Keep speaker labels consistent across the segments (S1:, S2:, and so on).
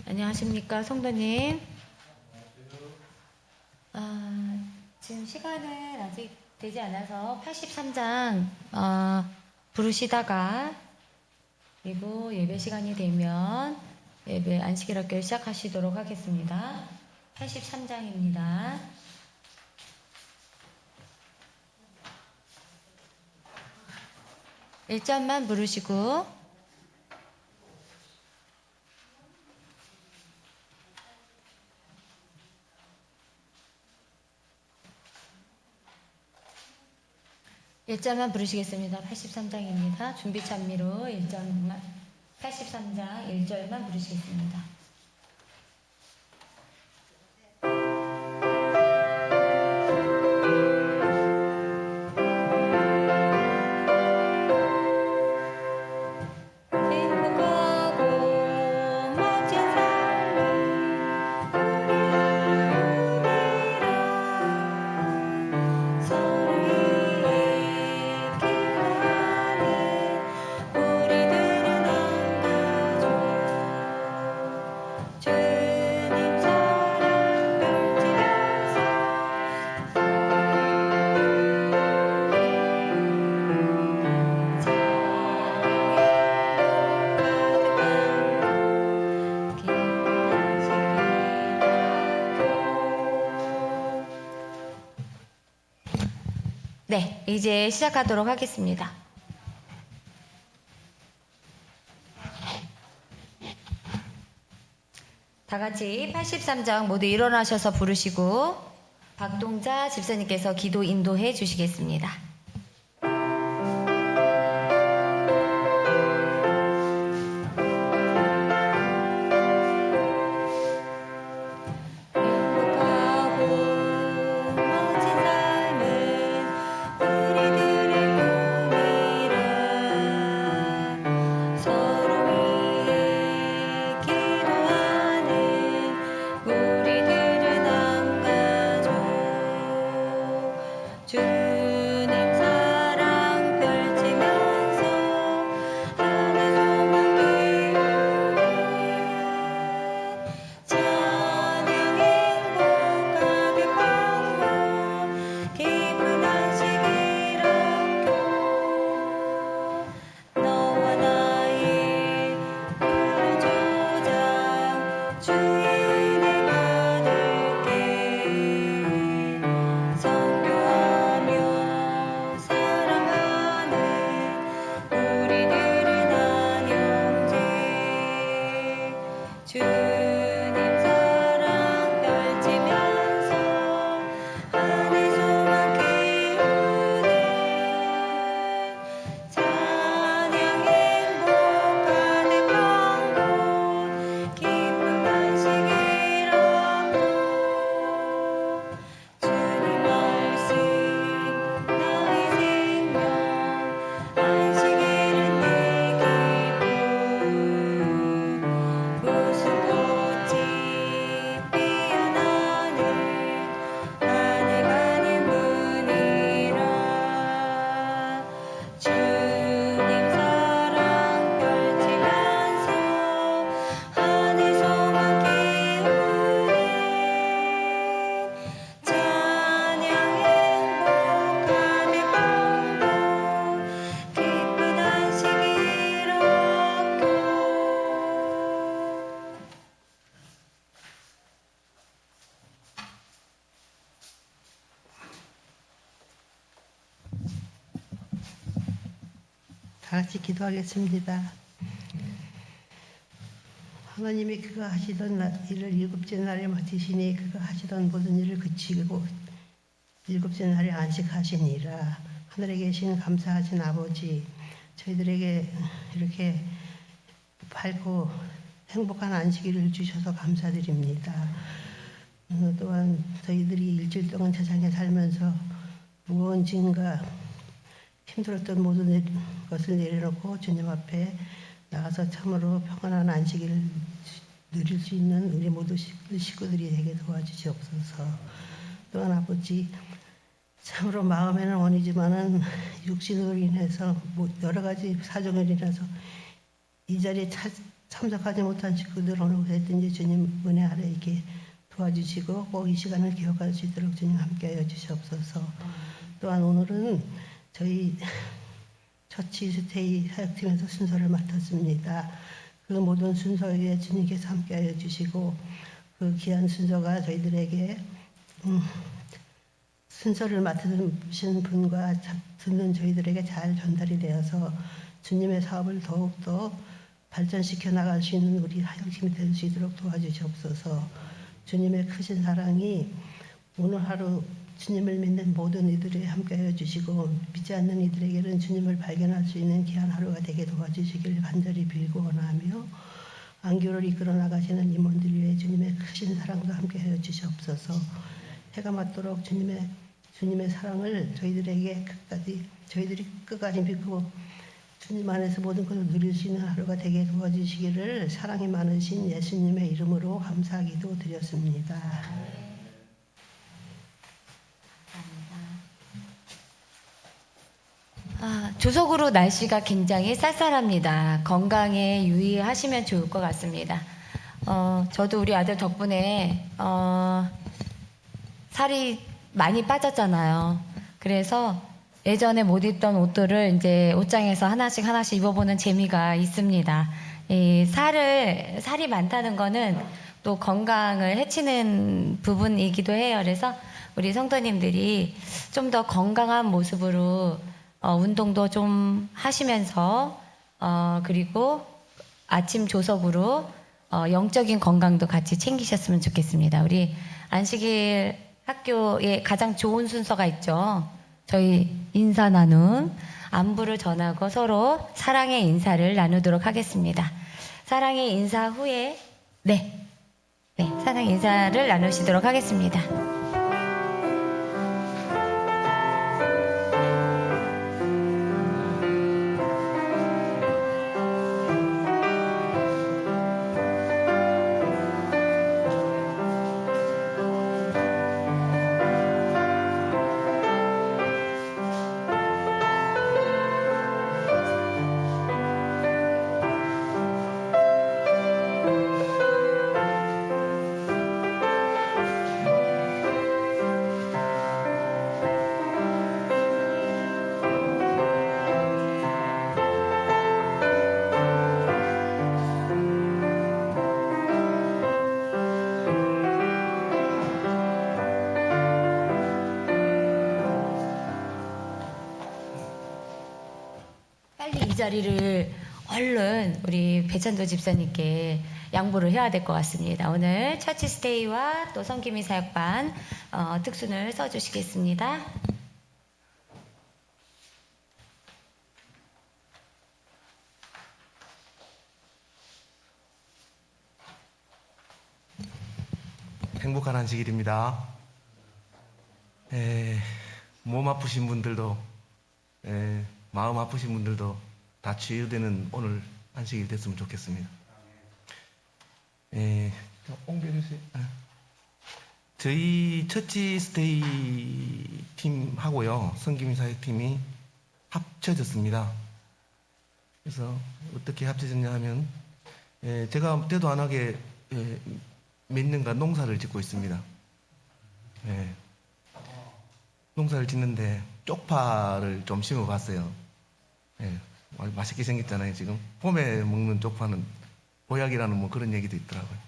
S1: 안녕하십니까, 성도님. 지금 시간은 아직 되지 않아서 83장 부르시다가, 그리고 예배 시간이 되면 예배 안식일학교 시작하시도록 하겠습니다. 83장입니다. 일절만 부르시고, 일절만 부르시겠습니다. 83장입니다. 준비 찬미로 1절만, 83장 1절만 부르시겠습니다. 네, 이제 시작하도록 하겠습니다. 다 같이 83장 모두 일어나셔서 부르시고 박동자 집사님께서 기도 인도해 주시겠습니다.
S2: 다 같이 기도하겠습니다. 하나님이 그가 하시던 일을 일곱째 날에 맡으시니 그가 하시던 모든 일을 그치고 일곱째 날에 안식하시니라. 하늘에 계신 감사하신 아버지, 저희들에게 이렇게 밝고 행복한 안식일을 주셔서 감사드립니다. 또한 저희들이 일주일 동안 세상에 살면서 무거운 짐과 힘들었던 모든 것을 내려놓고 주님 앞에 나가서 참으로 평안한 안식일을 누릴 수 있는 우리 모두 식구들이 되게 도와주시옵소서. 또한 아버지, 참으로 마음에는 원이지만은 육신으로 인해서 여러 가지 사정을 인해서 이 자리에 참석하지 못한 식구들 어느 곳에 있든지 주님 은혜 아래 이렇게 도와주시고 꼭 이 시간을 기억할 수 있도록 주님 함께하여 주시옵소서. 또한 오늘은 저희 처치 스테이 사역팀에서 순서를 맡았습니다. 그 모든 순서에 주님께서 함께하여 주시고 그 귀한 순서가 저희들에게 순서를 맡으신 분과 듣는 저희들에게 잘 전달이 되어서 주님의 사업을 더욱더 발전시켜 나갈 수 있는 우리 사역팀이 될 수 있도록 도와주시옵소서. 주님의 크신 사랑이 오늘 하루 주님을 믿는 모든 이들에 함께하여 주시고 믿지 않는 이들에게는 주님을 발견할 수 있는 귀한 하루가 되게 도와주시길 간절히 빌고 원하며 안교를 이끌어 나가시는 임원들 위해 주님의 크신 사랑도 함께하여 주시옵소서. 해가 맞도록 주님의 사랑을 저희들이 끝까지 믿고 주님 안에서 모든 것을 누릴 수 있는 하루가 되게 도와주시기를 사랑이 많으신 예수님의 이름으로 감사기도 드렸습니다.
S1: 조석으로 날씨가 굉장히 쌀쌀합니다. 건강에 유의하시면 좋을 것 같습니다. 저도 우리 아들 덕분에 살이 많이 빠졌잖아요. 그래서 예전에 못 입던 옷들을 이제 옷장에서 하나씩 입어보는 재미가 있습니다. 살이 많다는 거는 또 건강을 해치는 부분이기도 해요. 그래서 우리 성도님들이 좀 더 건강한 모습으로 운동도 좀 하시면서 그리고 아침 조석으로 영적인 건강도 같이 챙기셨으면 좋겠습니다. 우리 안식일 학교에 가장 좋은 순서가 있죠. 저희 인사 나눔, 안부를 전하고 서로 사랑의 인사를 나누도록 하겠습니다. 사랑의 인사 후에 사랑의 인사를 나누시도록 하겠습니다. 이 자리를 얼른 우리 배찬도 집사님께 양보를 해야 될 것 같습니다. 오늘 처치 스테이와 또 성기미 사역반 특순을 써주시겠습니다.
S3: 행복한 안식일입니다. 몸 아프신 분들도 마음 아프신 분들도 다 치유되는 오늘 안식일 됐으면 좋겠습니다. 옮겨주세요. 저희 처치 스테이 팀하고요, 성김이 사역팀이 합쳐졌습니다. 그래서 어떻게 합쳐졌냐 하면 제가 때도 안 하게 몇 년간 농사를 짓고 있습니다. 농사를 짓는데 쪽파를 좀 심어봤어요. 맛있게 생겼잖아요. 지금 봄에 먹는 쪽파는 보약이라는 뭐 그런 얘기도 있더라고요.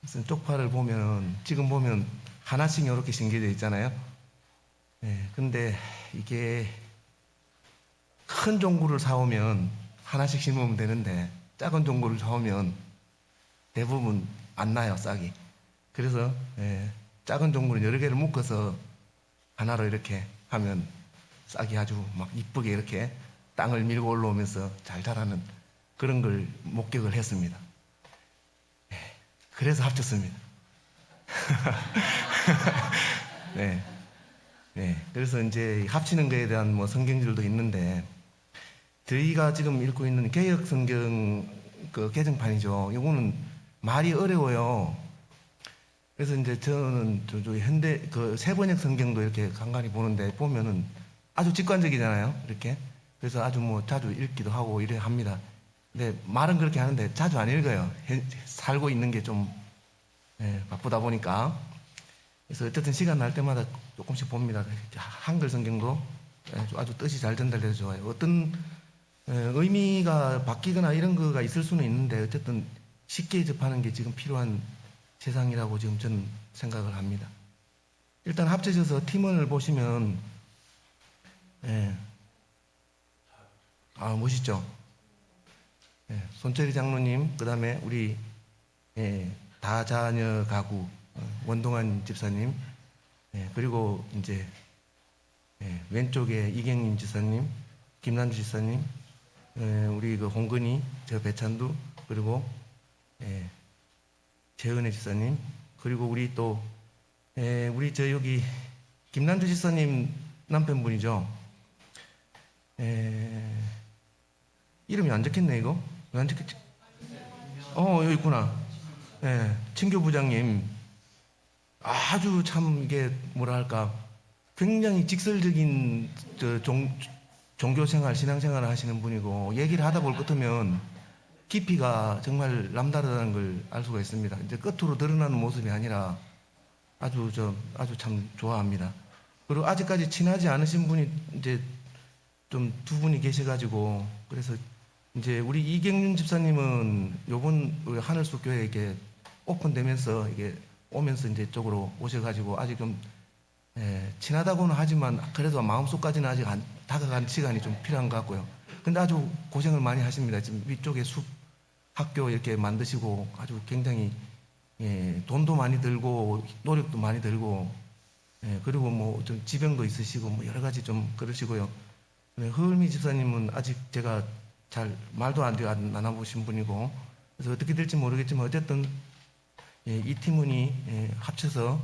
S3: 그래서 쪽파를 보면 지금 보면 하나씩 이렇게 심겨져 있잖아요. 근데 이게 큰 종구를 사오면 하나씩 심으면 되는데 작은 종구를 사오면 대부분 안 나요, 싹이. 그래서 작은 종구는 여러 개를 묶어서 하나로 이렇게 하면 싹이 아주 막 이쁘게 이렇게 땅을 밀고 올라오면서 잘 자라는 그런 걸 목격을 했습니다. 그래서 합쳤습니다. 네. 네. 그래서 이제 합치는 거에 대한 뭐 성경들도 있는데, 저희가 지금 읽고 있는 개역 성경 그 개정판이죠. 이거는 말이 어려워요. 그래서 이제 저는 저 현대 그 세번역 성경도 이렇게 간간히 보는데 보면은 아주 직관적이잖아요. 이렇게. 그래서 아주 뭐 자주 읽기도 하고 이래 합니다. 근데 말은 그렇게 하는데 자주 안 읽어요. 살고 있는 게 좀 바쁘다 보니까. 그래서 어쨌든 시간 날 때마다 조금씩 봅니다. 한글 성경도 아주 뜻이 잘 전달돼서 좋아요. 어떤 의미가 바뀌거나 이런 거가 있을 수는 있는데 어쨌든 쉽게 접하는 게 지금 필요한 세상이라고 지금 저는 생각을 합니다. 일단 합쳐져서 팀원을 보시면 멋있죠. 손철희 장로님, 그 다음에 우리 다자녀 가구 원동환 집사님, 그리고 이제 왼쪽에 이경림 집사님, 김난주 집사님, 우리 그 홍근희, 저 배찬두, 그리고 재은혜 집사님, 그리고 우리 또 우리 저 여기 김난주 집사님 남편분이죠. 이름이 안 적혔네 이거. 왜 안 적혔지? 여기 있구나. 친교 부장님 아주 참 이게 뭐랄까 굉장히 직설적인 종교생활, 신앙생활을 하시는 분이고 얘기를 하다 볼 것하면 깊이가 정말 남다르다는 걸 알 수가 있습니다. 이제 끝으로 드러나는 모습이 아니라 아주 참 좋아합니다. 그리고 아직까지 친하지 않으신 분이 이제 좀 두 분이 계셔가지고 그래서 이제 우리 이경윤 집사님은 요번 우리 하늘숲교회 이게 오픈되면서 이게 오면서 이제 쪽으로 오셔가지고 아직 좀 친하다고는 하지만 그래도 마음속까지는 아직 안 다가간 시간이 좀 필요한 것 같고요. 근데 아주 고생을 많이 하십니다. 지금 위쪽에 숲 학교 이렇게 만드시고 아주 굉장히 돈도 많이 들고 노력도 많이 들고 그리고 뭐 좀 지병도 있으시고 뭐 여러 가지 좀 그러시고요. 허을미 집사님은 아직 제가 잘 말도 안 나눠보신 분이고 그래서 어떻게 될지 모르겠지만 어쨌든 이 팀원이 합쳐서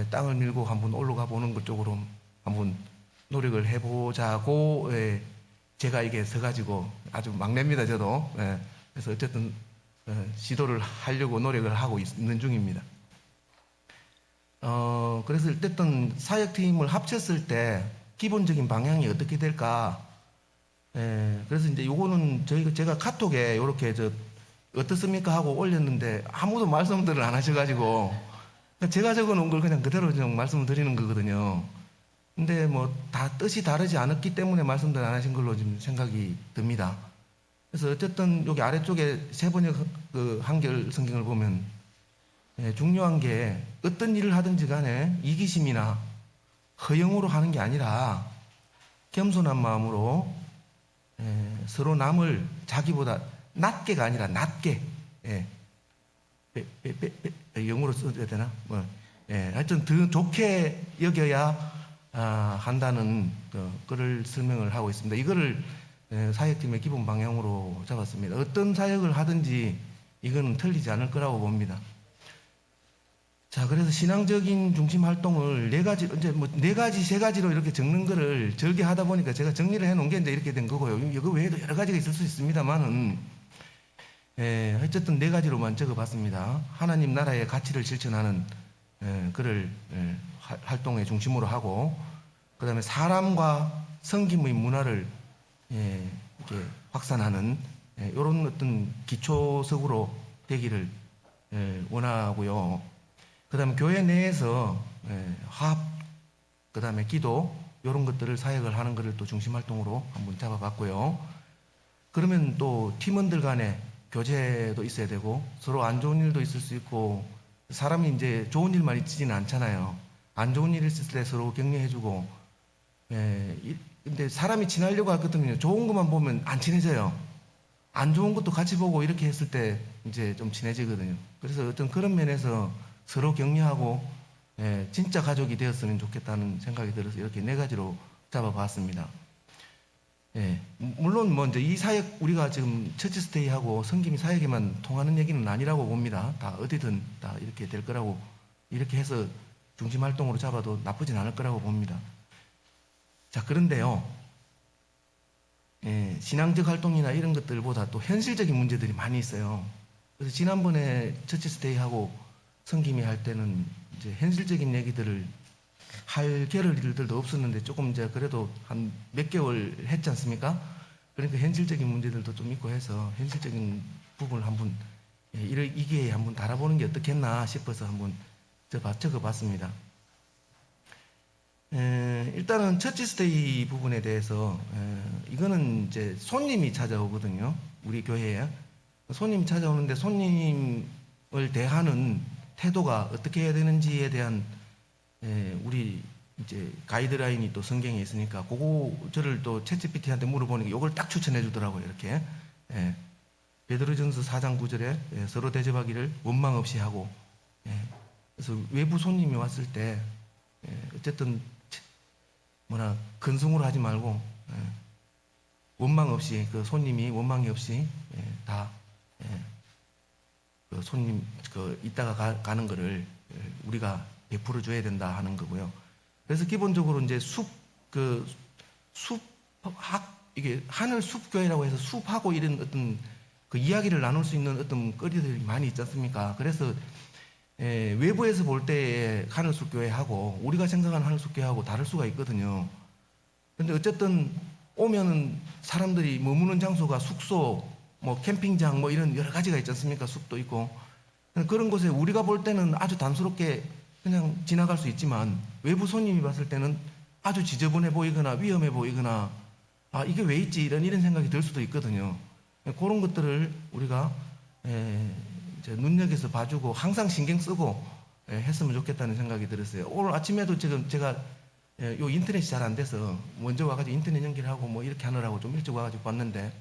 S3: 땅을 밀고 한번 올라가 보는 것 쪽으로 한번 노력을 해보자고 제가 이게 서가지고 아주 막내입니다 저도. 그래서 어쨌든 시도를 하려고 노력을 하고 있는 중입니다. 그래서 어쨌든 사역팀을 합쳤을 때 기본적인 방향이 어떻게 될까? 그래서 이제 요거는 제가 카톡에 요렇게 어떻습니까? 하고 올렸는데 아무도 말씀들을 안 하셔가지고 제가 적어 놓은 걸 그냥 그대로 좀 말씀을 드리는 거거든요. 근데 뭐 다 뜻이 다르지 않았기 때문에 말씀들 안 하신 걸로 지금 생각이 듭니다. 그래서 어쨌든 여기 아래쪽에 세 번역 그 한결 성경을 보면 중요한 게 어떤 일을 하든지 간에 이기심이나 허영으로 하는 게 아니라 겸손한 마음으로 서로 남을 자기보다 낮게가 아니라 낮게 영어로 써야 되나? 하여튼 더 좋게 여겨야 한다는 그를 설명을 하고 있습니다. 이거를 사역팀의 기본 방향으로 잡았습니다. 어떤 사역을 하든지 이거는 틀리지 않을 거라고 봅니다. 자, 그래서 신앙적인 중심 활동을 네 가지, 세 가지로 이렇게 적는 거를 절개하다 보니까 제가 정리를 해 놓은 게 이제 이렇게 된 거고요. 이거 외에도 여러 가지가 있을 수 있습니다만은, 어쨌든 네 가지로만 적어 봤습니다. 하나님 나라의 가치를 실천하는, 그를, 활동의 중심으로 하고, 그 다음에 사람과 섬김의 문화를, 이렇게 확산하는, 이런 어떤 기초석으로 되기를, 원하고요. 그 다음에 교회 내에서 화합, 그 다음에 기도 이런 것들을 사역을 하는 것을 또 중심활동으로 한번 잡아봤고요. 그러면 또 팀원들 간에 교제도 있어야 되고 서로 안 좋은 일도 있을 수 있고 사람이 이제 좋은 일만 있지는 않잖아요. 안 좋은 일 있을 때 서로 격려해주고 근데 사람이 친하려고 하거든요. 좋은 것만 보면 안 친해져요. 안 좋은 것도 같이 보고 이렇게 했을 때 이제 좀 친해지거든요. 그래서 어떤 그런 면에서 서로 격려하고 진짜 가족이 되었으면 좋겠다는 생각이 들어서 이렇게 네 가지로 잡아봤습니다. 물론 뭐 이제 이 사역 우리가 지금 처치스테이하고 성김이 사역에만 통하는 얘기는 아니라고 봅니다. 다 어디든 다 이렇게 될 거라고 이렇게 해서 중심 활동으로 잡아도 나쁘진 않을 거라고 봅니다. 자, 그런데요, 신앙적 활동이나 이런 것들보다 또 현실적인 문제들이 많이 있어요. 그래서 지난번에 처치스테이하고 성김이 할 때는 이제 현실적인 얘기들을 할 겨를들도 없었는데 조금 이제 그래도 한 몇 개월 했지 않습니까? 그러니까 현실적인 문제들도 좀 있고 해서 현실적인 부분을 한번 이 기회에 한번 달아보는 게 어떻겠나 싶어서 한번 적어봤습니다. 일단은 처치스테이 부분에 대해서 이거는 이제 손님이 찾아오거든요. 우리 교회에 손님이 찾아오는데 손님을 대하는 태도가 어떻게 해야 되는지에 대한 우리 이제 가이드라인이 또 성경에 있으니까 그거 저를 또 챗GPT한테 물어보니까 이걸 딱 추천해 주더라고요. 이렇게 베드로전서 4장 9절에 서로 대접하기를 원망 없이 하고 그래서 외부 손님이 왔을 때 어쨌든 뭐나 근성으로 하지 말고 원망 없이 그 손님이 원망이 없이 다 그 손님 이따가 가는 거를 우리가 베풀어 줘야 된다 하는 거고요. 그래서 기본적으로 이제 이게 하늘 숲교회라고 해서 숲하고 이런 어떤 그 이야기를 나눌 수 있는 어떤 거리들이 많이 있지 않습니까? 그래서 외부에서 볼 때의 하늘 숲교회하고 우리가 생각하는 하늘 숲교회하고 다를 수가 있거든요. 근데 어쨌든 오면은 사람들이 머무는 장소가 숙소, 뭐 캠핑장 뭐 이런 여러 가지가 있지 않습니까? 숲도 있고. 그런 곳에 우리가 볼 때는 아주 단순하게 그냥 지나갈 수 있지만 외부 손님이 봤을 때는 아주 지저분해 보이거나 위험해 보이거나 아 이게 왜 있지 이런 생각이 들 수도 있거든요. 그런 것들을 우리가 이제 눈여겨서 봐주고 항상 신경 쓰고 했으면 좋겠다는 생각이 들었어요. 오늘 아침에도 지금 제가 요 인터넷이 잘 안 돼서 먼저 와가지고 인터넷 연결하고 뭐 이렇게 하느라고 좀 일찍 와가지고 봤는데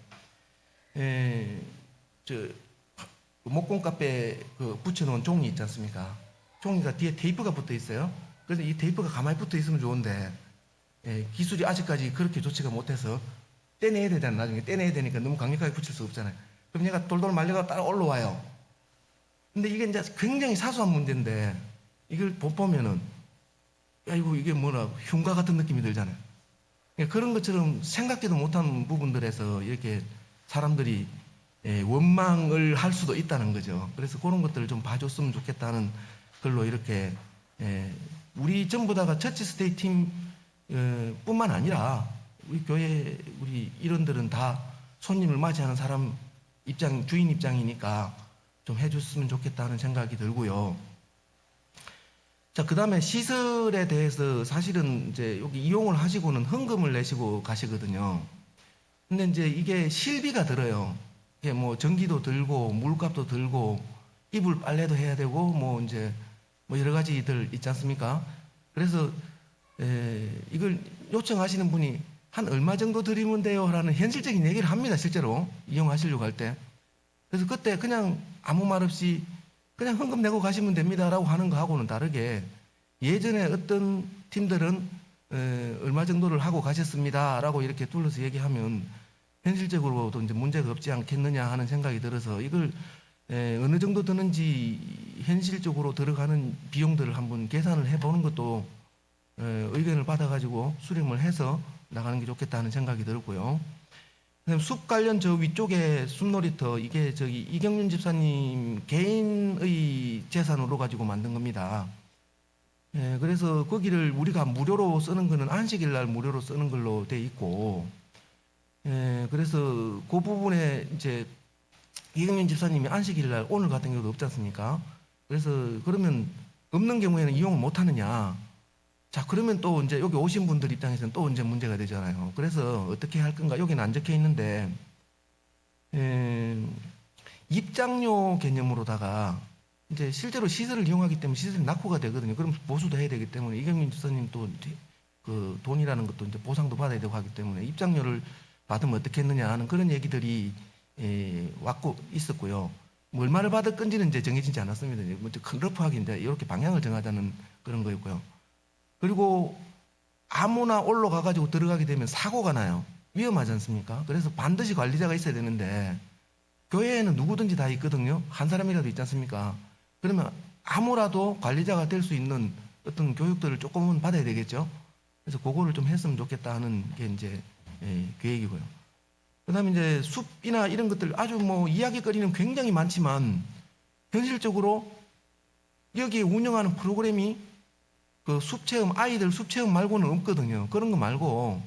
S3: 목공 카페 그 붙여놓은 종이 있지 않습니까? 종이가 뒤에 테이프가 붙어 있어요. 그래서 이 테이프가 가만히 붙어 있으면 좋은데 기술이 아직까지 그렇게 좋지가 못해서 떼내야 되잖아요. 나중에 떼내야 되니까 너무 강력하게 붙일 수 없잖아요. 그럼 얘가 돌돌 말려가 따라 올라와요. 근데 이게 이제 굉장히 사소한 문제인데 이걸 보면은 야 이게 뭐라 흉가 같은 느낌이 들잖아요. 그런 것처럼 생각지도 못한 부분들에서 이렇게 사람들이 원망을 할 수도 있다는 거죠. 그래서 그런 것들을 좀 봐줬으면 좋겠다는 걸로 이렇게 우리 전부 다가 처치스테이 팀 뿐만 아니라 우리 교회 우리 일원들은 다 손님을 맞이하는 사람 주인 입장이니까 좀 해줬으면 좋겠다는 생각이 들고요. 자, 그 다음에 시설에 대해서 사실은 이제 여기 이용을 하시고는 헌금을 내시고 가시거든요. 근데 이제 이게 실비가 들어요. 이게 뭐 전기도 들고 물값도 들고 이불 빨래도 해야 되고 뭐 이제 뭐 여러 가지들 있지 않습니까? 그래서 이걸 요청하시는 분이 한 얼마 정도 드리면 돼요? 라는 현실적인 얘기를 합니다. 실제로 이용하시려고 할 때. 그래서 그때 그냥 아무 말 없이 그냥 헌금 내고 가시면 됩니다 라고 하는 거하고는 다르게 예전에 어떤 팀들은 얼마 정도를 하고 가셨습니다 라고 이렇게 둘러서 얘기하면 현실적으로도 이제 문제가 없지 않겠느냐 하는 생각이 들어서 이걸 어느 정도 드는지 현실적으로 들어가는 비용들을 한번 계산을 해보는 것도 의견을 받아가지고 수렴을 해서 나가는 게 좋겠다는 생각이 들었고요. 숲 관련 저 위쪽에 숲놀이터 이게 저기 이경윤 집사님 개인의 재산으로 가지고 만든 겁니다. 그래서 거기를 우리가 무료로 쓰는 거는 안식일 날 무료로 쓰는 걸로 돼 있고, 그래서 그 부분에 이제 이경윤 집사님이 안식일 날 오늘 같은 경우도 없지 않습니까? 그래서 그러면 없는 경우에는 이용을 못 하느냐? 자, 그러면 또 이제 여기 오신 분들 입장에서는 또 이제 문제가 되잖아요. 그래서 어떻게 할 건가? 여기는 안 적혀 있는데, 입장료 개념으로다가 이제 실제로 시설을 이용하기 때문에 시설이 낙후가 되거든요. 그럼 보수도 해야 되기 때문에 이경민 집사님 또 그 돈이라는 것도 이제 보상도 받아야 되고 하기 때문에 입장료를 받으면 어떻겠느냐 하는 그런 얘기들이 왔고 있었고요. 뭐 얼마를 받을 건지는 이제 정해지지 않았습니다. 먼저 큰 러프하게 이제 이렇게 방향을 정하자는 그런 거였고요. 그리고 아무나 올라가가지고 들어가게 되면 사고가 나요. 위험하지 않습니까? 그래서 반드시 관리자가 있어야 되는데 교회에는 누구든지 다 있거든요. 한 사람이라도 있지 않습니까? 그러면 아무라도 관리자가 될 수 있는 어떤 교육들을 조금은 받아야 되겠죠. 그래서 그거를 좀 했으면 좋겠다 하는 게 이제 계획이고요. 그다음에 이제 숲이나 이런 것들 아주 뭐 이야기거리는 굉장히 많지만 현실적으로 여기에 운영하는 프로그램이 그 숲체험 아이들 숲체험 말고는 없거든요. 그런 거 말고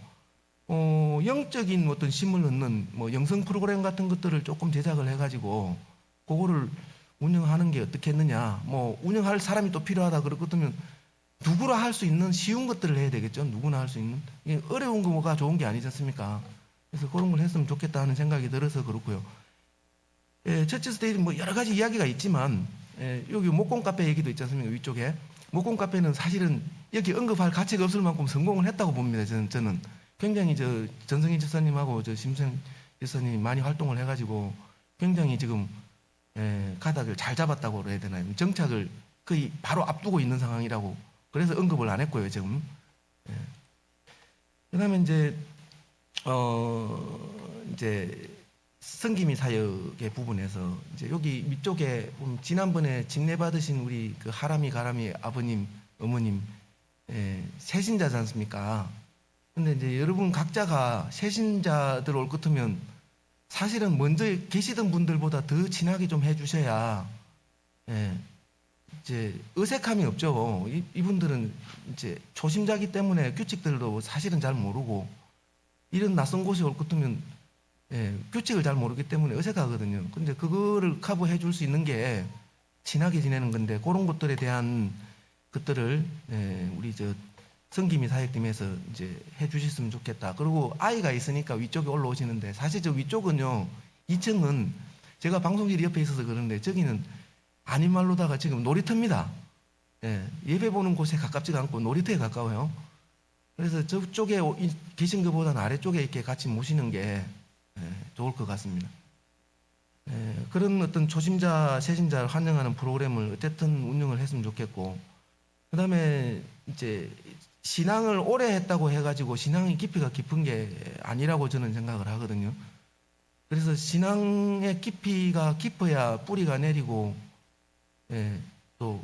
S3: 영적인 어떤 심을 넣는 뭐 영성 프로그램 같은 것들을 조금 제작을 해가지고 그거를 운영하는 게 어떻겠느냐. 뭐 운영할 사람이 또 필요하다 그렇거든요. 누구나 할 수 있는 쉬운 것들을 해야 되겠죠. 누구나 할 수 있는. 이게 어려운 거가 좋은 게 아니지 않습니까? 그래서 그런 걸 했으면 좋겠다 하는 생각이 들어서 그렇고요. 처치 스테이지 뭐 여러 가지 이야기가 있지만 여기 목공 카페 얘기도 있지 않습니까? 위쪽에. 목공 카페는 사실은 여기 언급할 가치가 없을 만큼 성공을 했다고 봅니다. 저는 굉장히 전성희 집사님하고 심성 집사님이 많이 활동을 해가지고 굉장히 지금 가닥을 잘 잡았다고 그래야 되나요? 정착을 거의 바로 앞두고 있는 상황이라고 그래서 언급을 안 했고요, 지금. 그다음에 이제 성기미 사역의 부분에서 이제 여기 위쪽에 지난번에 진례 받으신 우리 그 하람이 가람이 아버님, 어머님 세신자지 않습니까? 근데 이제 여러분 각자가 세신자들 올 것 같으면 사실은 먼저 계시던 분들보다 더 친하게 좀 해주셔야 이제 어색함이 없죠. 이분들은 이제 초심자기 때문에 규칙들도 사실은 잘 모르고 이런 낯선 곳에 올 것 같으면 규칙을 잘 모르기 때문에 어색하거든요. 근데 그거를 커버해 줄 수 있는 게 친하게 지내는 건데 그런 것들에 대한 것들을 우리 성기미 사역팀에서 이제 해 주셨으면 좋겠다. 그리고 아이가 있으니까 위쪽에 올라오시는데 사실 저 위쪽은요 2층은 제가 방송실 옆에 있어서 그런데 저기는 아닌 말로다가 지금 놀이터입니다. 예배 보는 곳에 가깝지가 않고 놀이터에 가까워요. 그래서 저쪽에 계신 것보다는 아래쪽에 이렇게 같이 모시는 게 좋을 것 같습니다. 그런 어떤 초심자, 세신자를 환영하는 프로그램을 어쨌든 운영을 했으면 좋겠고, 그 다음에 이제 신앙을 오래 했다고 해가지고 신앙의 깊이가 깊은 게 아니라고 저는 생각을 하거든요. 그래서 신앙의 깊이가 깊어야 뿌리가 내리고, 또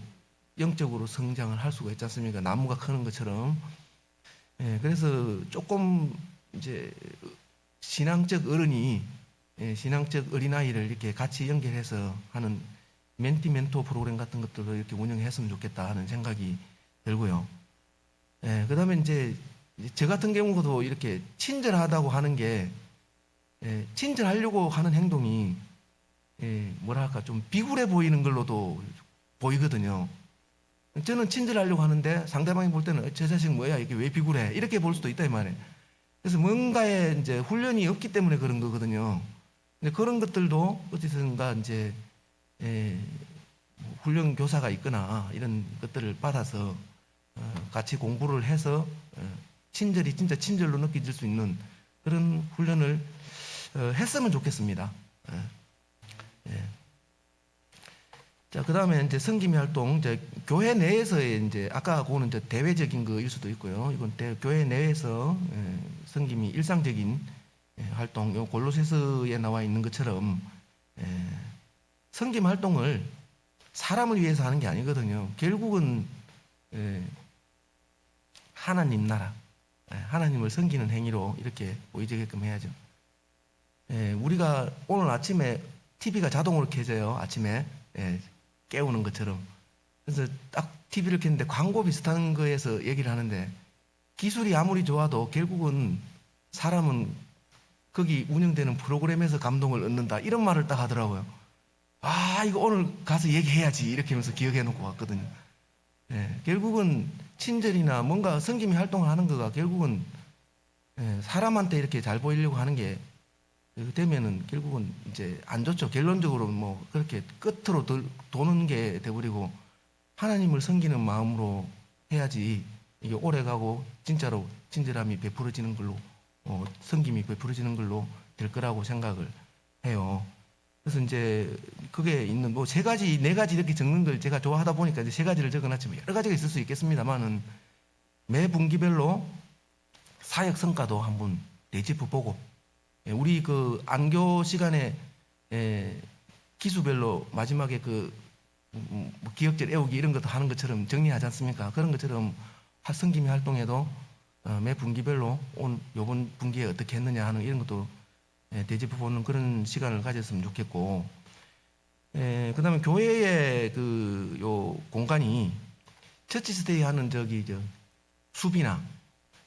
S3: 영적으로 성장을 할 수가 있지 않습니까? 나무가 크는 것처럼. 그래서 조금 이제 신앙적 어른이 신앙적 어린아이를 이렇게 같이 연결해서 하는 멘티-멘토 프로그램 같은 것들을 이렇게 운영했으면 좋겠다 하는 생각이 들고요. 그 다음에 이제 저 같은 경우도 이렇게 친절하다고 하는 게 친절하려고 하는 행동이 뭐랄까 좀 비굴해 보이는 걸로도 보이거든요. 저는 친절하려고 하는데 상대방이 볼 때는 저 자식 뭐야 이게 왜 비굴해 이렇게 볼 수도 있다 이 말이에요. 그래서 뭔가에 이제 훈련이 없기 때문에 그런 거거든요. 근데 그런 것들도 어디선가 이제 훈련 교사가 있거나 이런 것들을 받아서 같이 공부를 해서 친절이 진짜 친절로 느껴질 수 있는 그런 훈련을 했으면 좋겠습니다. 자, 그 다음에 이제 성기미 활동, 이제 교회 내에서의 이제 아까 그거는 이제 대외적인 거일 수도 있고요. 이건 교회 내에서 성기미 일상적인 활동, 요 골로새서에 나와 있는 것처럼 성김 활동을 사람을 위해서 하는 게 아니거든요. 결국은 하나님 나라, 하나님을 섬기는 행위로 이렇게 보이게끔 해야죠. 우리가 오늘 아침에 TV가 자동으로 켜져요. 아침에 깨우는 것처럼. 그래서 딱 TV를 켰는데 광고 비슷한 거에서 얘기를 하는데 기술이 아무리 좋아도 결국은 사람은 거기 운영되는 프로그램에서 감동을 얻는다. 이런 말을 딱 하더라고요. 아, 이거 오늘 가서 얘기해야지. 이렇게 하면서 기억해 놓고 왔거든요. 결국은 친절이나 뭔가 성김이 활동을 하는 거가 결국은 사람한테 이렇게 잘 보이려고 하는 게 되면은 결국은 이제 안 좋죠. 결론적으로 뭐 그렇게 끝으로 도는 게 돼버리고 하나님을 섬기는 마음으로 해야지 이게 오래 가고 진짜로 친절함이 베풀어지는 걸로 섬김이 베풀어지는 걸로 될 거라고 생각을 해요. 그래서 이제 그게 있는 뭐 세 가지, 네 가지 이렇게 적는 걸 제가 좋아하다 보니까 이제 세 가지를 적어놨지만 여러 가지가 있을 수 있겠습니다만은 매 분기별로 사역 성과도 한번 되짚어 보고 우리 그 안교 시간에 기수별로 마지막에 그 뭐 기억절 애우기 이런 것도 하는 것처럼 정리하지 않습니까? 그런 것처럼 성김이 활동에도 매 분기별로 요번 분기에 어떻게 했느냐 하는 이런 것도 되짚어 보는 그런 시간을 가졌으면 좋겠고, 그 다음에 교회의 요 공간이 처치스테이 하는 저기 숲이나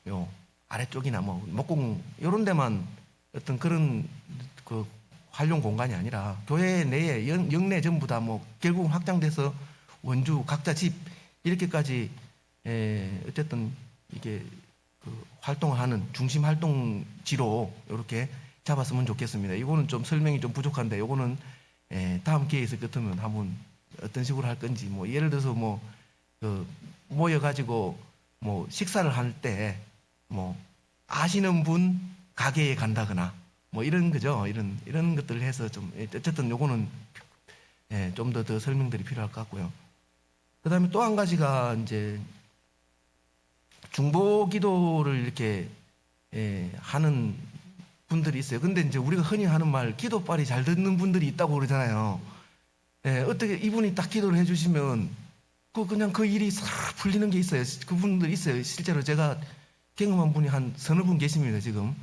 S3: 요 아래쪽이나 뭐 목공 요런 데만 어떤 그런 그 활용 공간이 아니라 교회 내에 영내 전부 다 뭐 결국은 확장돼서 원주 각자 집 이렇게까지 어쨌든 이게 그 활동을 하는 중심 활동지로 이렇게 잡았으면 좋겠습니다. 이거는 좀 설명이 좀 부족한데 이거는 다음 기회에 끝으면 한번 어떤 식으로 할 건지 뭐 예를 들어서 뭐 그 모여가지고 뭐 식사를 할 때 뭐 아시는 분 가게에 간다거나 뭐 이런 거죠. 이런 것들을 해서 좀 어쨌든 요거는 좀 더 설명들이 필요할 것 같고요. 그다음에 또 한 가지가 이제 중보 기도를 이렇게 하는 분들이 있어요. 근데 이제 우리가 흔히 하는 말 기도빨이 잘 듣는 분들이 있다고 그러잖아요. 어떻게 이분이 딱 기도를 해주시면 그냥 그 일이 싹 풀리는 게 있어요. 그분들 있어요. 실제로 제가 경험한 분이 한 서너 분 계십니다, 지금.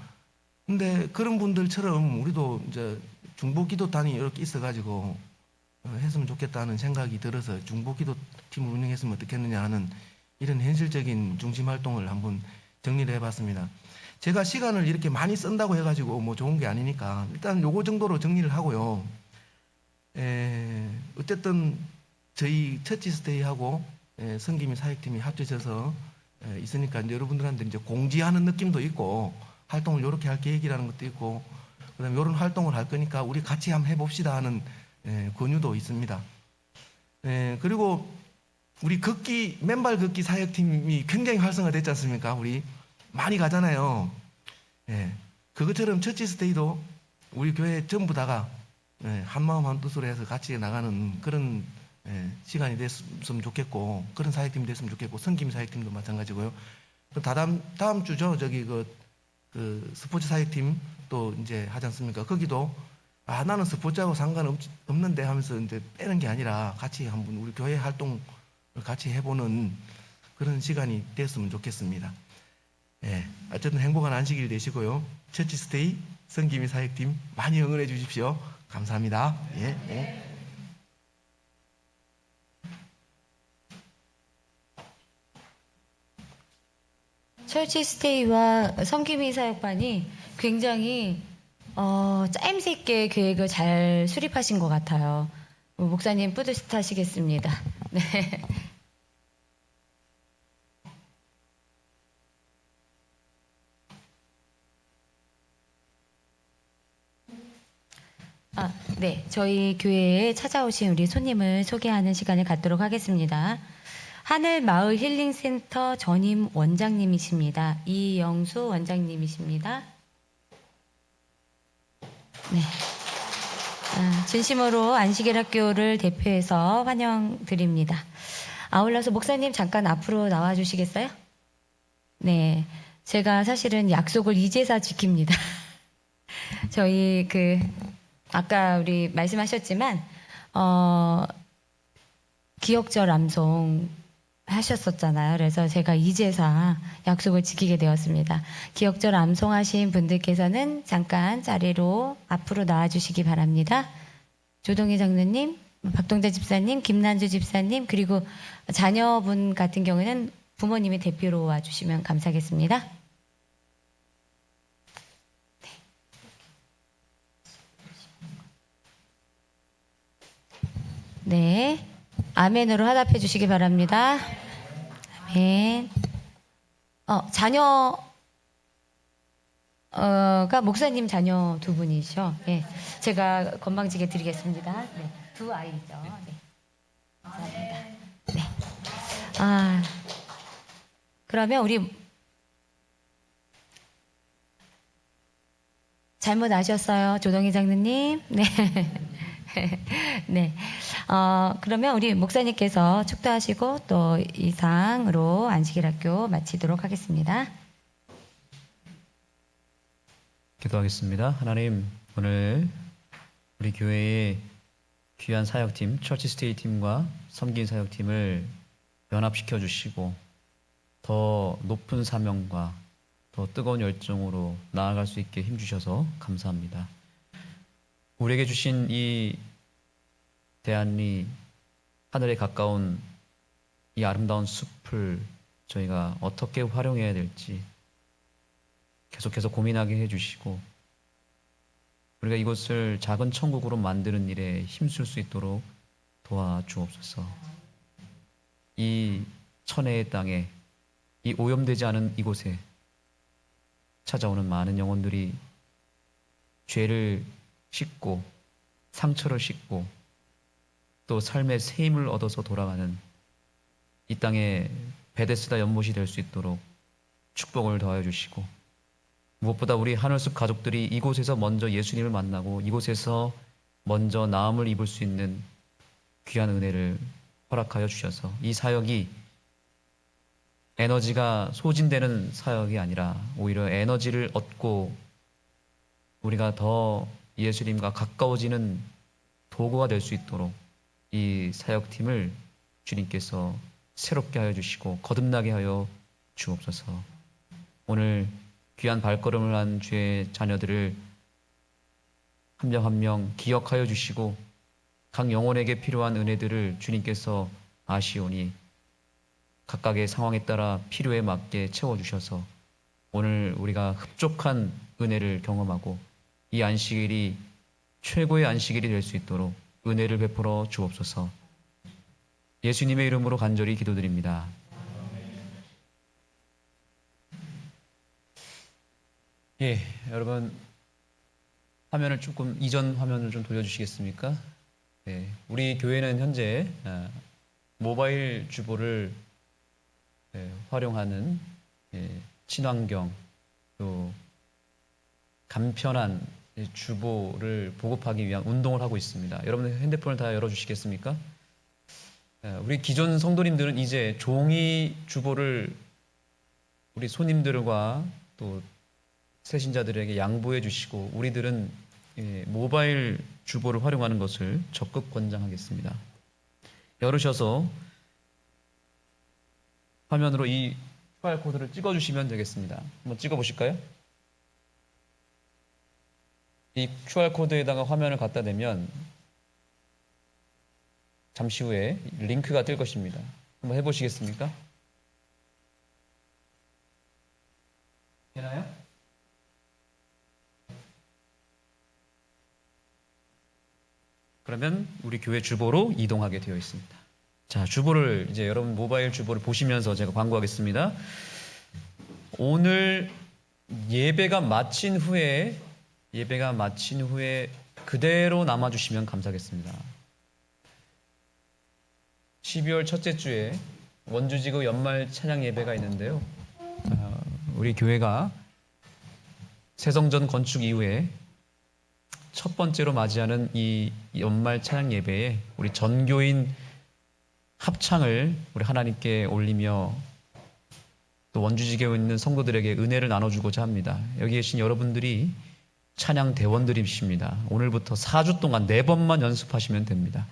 S3: 근데 그런 분들처럼 우리도 이제 중보기도단이 이렇게 있어가지고 했으면 좋겠다는 생각이 들어서 중보기도팀을 운영했으면 어떻겠느냐 하는 이런 현실적인 중심 활동을 한번 정리를 해봤습니다. 제가 시간을 이렇게 많이 쓴다고 해가지고 뭐 좋은 게 아니니까 일단 요거 정도로 정리를 하고요. 어쨌든 저희 처치스테이하고 성김이 사역팀이 합쳐져서 있으니까 이제 여러분들한테 이제 공지하는 느낌도 있고 활동을 이렇게 할 계획이라는 것도 있고 그다음에 이런 활동을 할 거니까 우리 같이 한번 해봅시다 하는 권유도 있습니다. 그리고 우리 맨발 걷기 사역팀이 굉장히 활성화됐지 않습니까? 우리 많이 가잖아요. 그것처럼 처치스테이도 우리 교회 전부 다가 한마음 한뜻으로 해서 같이 나가는 그런 시간이 됐으면 좋겠고 그런 사역팀이 됐으면 좋겠고 성김 사역팀도 마찬가지고요. 다음 주죠. 저기 그 스포츠 사역팀 또 이제 하지 않습니까? 거기도 나는 스포츠하고 상관없는데 하면서 이제 빼는 게 아니라 같이 한번 우리 교회 활동을 같이 해보는 그런 시간이 됐으면 좋겠습니다. 어쨌든 행복한 안식일 되시고요. 처치스테이 성김이 사역팀 많이 응원해 주십시오. 감사합니다. 예.
S1: 철치스테이와 성김이 사역반이 굉장히 짜임새 있게 계획을 잘 수립하신 것 같아요. 목사님 뿌듯하시겠습니다. 네. 네. 저희 교회에 찾아오신 우리 손님을 소개하는 시간을 갖도록 하겠습니다. 하늘마을 힐링센터 전임 원장님이십니다. 이영수 원장님이십니다. 네. 진심으로 안식일 학교를 대표해서 환영드립니다. 아울러서 목사님 잠깐 앞으로 나와 주시겠어요? 네. 제가 사실은 약속을 이제서 지킵니다. 저희 아까 우리 말씀하셨지만 기억절 암송 하셨었잖아요. 그래서 제가 이제서 약속을 지키게 되었습니다. 기억절 암송하신 분들께서는 잠깐 자리로 앞으로 나와주시기 바랍니다. 조동희 장로님, 박동자 집사님, 김난주 집사님, 그리고 자녀분 같은 경우는 부모님이 대표로 와주시면 감사하겠습니다. 네. 아멘으로 화답해 주시기 바랍니다. 아멘. 자녀가 목사님 자녀 두 분이죠. 네. 제가 건방지게 드리겠습니다. 네. 두 아이죠. 네. 감사합니다. 네. 그러면 우리 잘못 아셨어요, 조동희 장로님. 네. 네. 그러면 우리 목사님께서 축도하시고 또 이상으로 안식일학교 마치도록 하겠습니다.
S4: 기도하겠습니다. 하나님, 오늘 우리 교회의 귀한 사역팀, 처치 스테이 팀과 섬긴 사역팀을 연합시켜 주시고 더 높은 사명과 더 뜨거운 열정으로 나아갈 수 있게 힘주셔서 감사합니다. 우리에게 주신 이 대안리 하늘에 가까운 이 아름다운 숲을 저희가 어떻게 활용해야 될지 계속해서 고민하게 해주시고 우리가 이곳을 작은 천국으로 만드는 일에 힘쓸 수 있도록 도와주옵소서. 이 천혜의 땅에 이 오염되지 않은 이곳에 찾아오는 많은 영혼들이 죄를 씻고 상처를 씻고 또 삶의 새 힘을 얻어서 돌아가는 이 땅의 베데스다 연못이 될 수 있도록 축복을 더하여 주시고 무엇보다 우리 하늘숲 가족들이 이곳에서 먼저 예수님을 만나고 이곳에서 먼저 나음을 입을 수 있는 귀한 은혜를 허락하여 주셔서 이 사역이 에너지가 소진되는 사역이 아니라 오히려 에너지를 얻고 우리가 더 예수님과 가까워지는 도구가 될 수 있도록 이 사역팀을 주님께서 새롭게 하여 주시고 거듭나게 하여 주옵소서. 오늘 귀한 발걸음을 한 주의 자녀들을 한 명 한 명 기억하여 주시고 각 영혼에게 필요한 은혜들을 주님께서 아시오니 각각의 상황에 따라 필요에 맞게 채워주셔서 오늘 우리가 흡족한 은혜를 경험하고 이 안식일이 최고의 안식일이 될 수 있도록 은혜를 베풀어 주옵소서. 예수님의 이름으로 간절히 기도드립니다. 예, 여러분 화면을 조금 이전 화면을 좀 돌려주시겠습니까? 네, 우리 교회는 현재 모바일 주보를 활용하는 친환경 또 간편한 주보를 보급하기 위한 운동을 하고 있습니다. 여러분 핸드폰을 다 열어주시겠습니까? 우리 기존 성도님들은 이제 종이 주보를 우리 손님들과 또 새신자들에게 양보해 주시고 우리들은 모바일 주보를 활용하는 것을 적극 권장하겠습니다. 열으셔서 화면으로 이 QR코드를 찍어주시면 되겠습니다. 한번 찍어보실까요? 이 QR코드에다가 화면을 갖다 대면 잠시 후에 링크가 뜰 것입니다. 한번 해보시겠습니까? 되나요? 그러면 우리 교회 주보로 이동하게 되어 있습니다. 자, 주보를 이제 여러분 모바일 주보를 보시면서 제가 광고하겠습니다. 오늘 예배가 마친 후에 그대로 남아주시면 감사하겠습니다. 12월 첫째 주에 원주지구 연말 찬양 예배가 있는데요. 우리 교회가 새성전 건축 이후에 첫 번째로 맞이하는 이 연말 찬양 예배에 우리 전교인 합창을 우리 하나님께 올리며 또 원주지교에 있는 성도들에게 은혜를 나눠주고자 합니다. 여기 계신 여러분들이 찬양 대원들이십니다. 오늘부터 4주 동안 4번만 연습하시면 됩니다.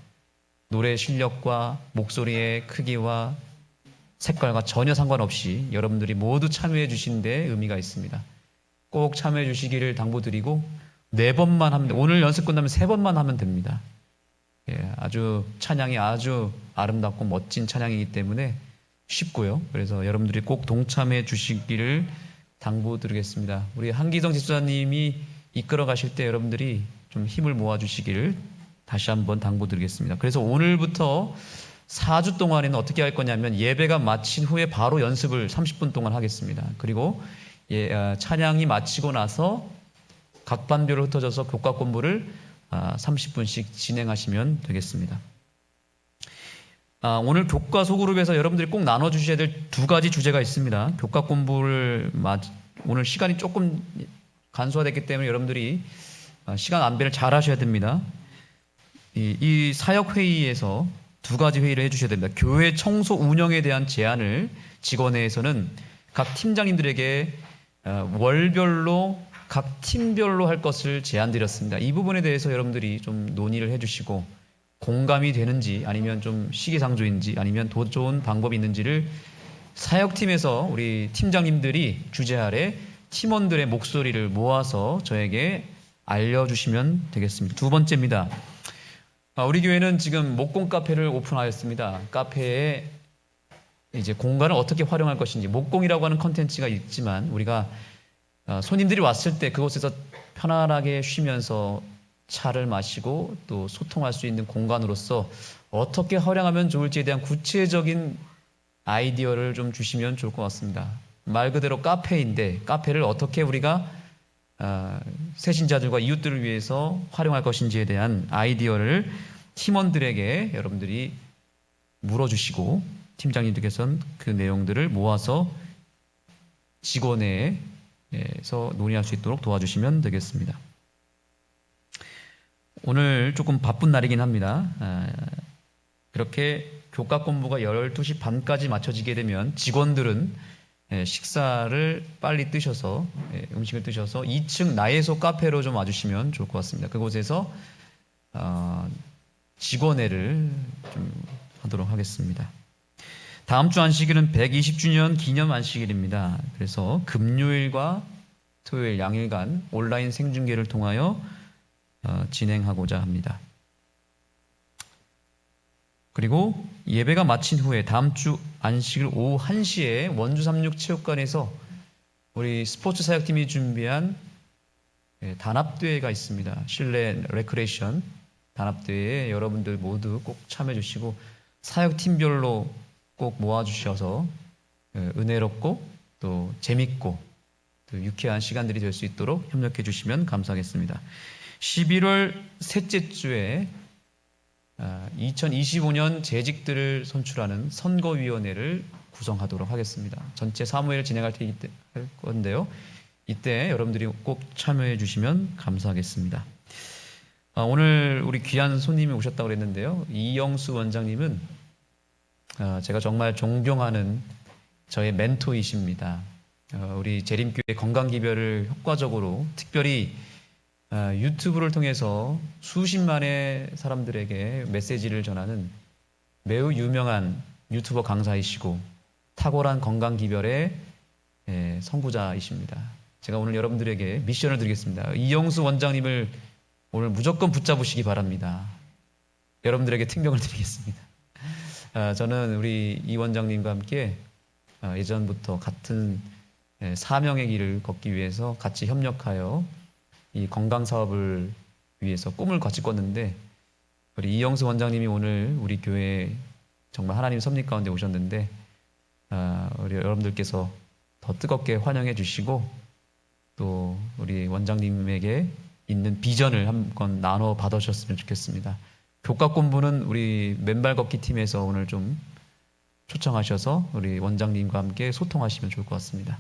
S4: 노래 실력과 목소리의 크기와 색깔과 전혀 상관없이 여러분들이 모두 참여해 주신 데 의미가 있습니다. 꼭 참여해 주시기를 당부드리고 4번만 하면 오늘 연습 끝나면 3번만 하면 됩니다. 아주 찬양이 아주 아름답고 멋진 찬양이기 때문에 쉽고요. 그래서 여러분들이 꼭 동참해 주시기를 당부드리겠습니다. 우리 한기성 집사님이 이끌어 가실 때 여러분들이 좀 힘을 모아 주시기를 다시 한번 당부드리겠습니다. 그래서 오늘부터 4주 동안에는 어떻게 할 거냐면 예배가 마친 후에 바로 연습을 30분 동안 하겠습니다. 그리고 찬양이 마치고 나서 각 반별로 흩어져서 교과 공부를 30분씩 진행하시면 되겠습니다. 오늘 교과 소그룹에서 여러분들이 꼭 나눠주셔야 될 2가지 주제가 있습니다. 교과 공부를 오늘 시간이 조금 간소화됐기 때문에 여러분들이 시간 안배를 잘 하셔야 됩니다. 이 사역회의에서 두 가지 회의를 해주셔야 됩니다. 교회 청소 운영에 대한 제안을 직원회에서는 각 팀장님들에게 월별로 각 팀별로 할 것을 제안드렸습니다. 이 부분에 대해서 여러분들이 좀 논의를 해주시고 공감이 되는지 아니면 좀 시기상조인지 아니면 더 좋은 방법이 있는지를 사역팀에서 우리 팀장님들이 주제 아래 팀원들의 목소리를 모아서 저에게 알려주시면 되겠습니다. 두 번째입니다. 우리 교회는 지금 목공 카페를 오픈하였습니다. 카페에 이제 공간을 어떻게 활용할 것인지, 목공이라고 하는 컨텐츠가 있지만 우리가 손님들이 왔을 때 그곳에서 편안하게 쉬면서 차를 마시고 또 소통할 수 있는 공간으로서 어떻게 활용하면 좋을지에 대한 구체적인 아이디어를 좀 주시면 좋을 것 같습니다. 말 그대로 카페인데 카페를 어떻게 우리가 새신자들과 이웃들을 위해서 활용할 것인지에 대한 아이디어를 팀원들에게 여러분들이 물어주시고 팀장님들께서는 그 내용들을 모아서 직원회에서 논의할 수 있도록 도와주시면 되겠습니다. 오늘 조금 바쁜 날이긴 합니다. 그렇게 교과 공부가 12시 반까지 맞춰지게 되면 직원들은 식사를 빨리 뜨셔서 음식을 드셔서 2층 나예소 카페로 좀 와주시면 좋을 것 같습니다. 그곳에서 직원회를 좀 하도록 하겠습니다. 다음 주 안식일은 120주년 기념 안식일입니다. 그래서 금요일과 토요일 양일간 온라인 생중계를 통하여 진행하고자 합니다. 그리고 예배가 마친 후에 다음 주 안식일 오후 1시에 원주 36체육관에서 우리 스포츠 사역팀이 준비한 단합대회가 있습니다. 실내 레크레이션 단합대회에 여러분들 모두 꼭 참여해 주시고 사역팀별로 꼭 모아주셔서 은혜롭고 또 재밌고 또 유쾌한 시간들이 될 수 있도록 협력해 주시면 감사하겠습니다. 11월 셋째 주에 2025년 재직들을 선출하는 선거위원회를 구성하도록 하겠습니다. 전체 사무회를 진행할 건데요. 이때 여러분들이 꼭 참여해 주시면 감사하겠습니다. 오늘 우리 귀한 손님이 오셨다고 그랬는데요. 이영수 원장님은 제가 정말 존경하는 저의 멘토이십니다. 우리 재림교회 건강기별을 효과적으로 특별히 유튜브를 통해서 수십만의 사람들에게 메시지를 전하는 매우 유명한 유튜버 강사이시고 탁월한 건강기별의 선구자이십니다. 제가 오늘 여러분들에게 미션을 드리겠습니다. 이영수 원장님을 오늘 무조건 붙잡으시기 바랍니다. 여러분들에게 특명을 드리겠습니다. 저는 우리 이 원장님과 함께 예전부터 같은 사명의 길을 걷기 위해서 같이 협력하여 이 건강 사업을 위해서 꿈을 같이 꿨는데 우리 이영수 원장님이 오늘 우리 교회에 정말 하나님 섭리 가운데 오셨는데 우리 여러분들께서 더 뜨겁게 환영해 주시고 또 우리 원장님에게 있는 비전을 한번 나눠 받으셨으면 좋겠습니다. 교과 공부는 우리 맨발 걷기 팀에서 오늘 좀 초청하셔서 우리 원장님과 함께 소통하시면 좋을 것 같습니다.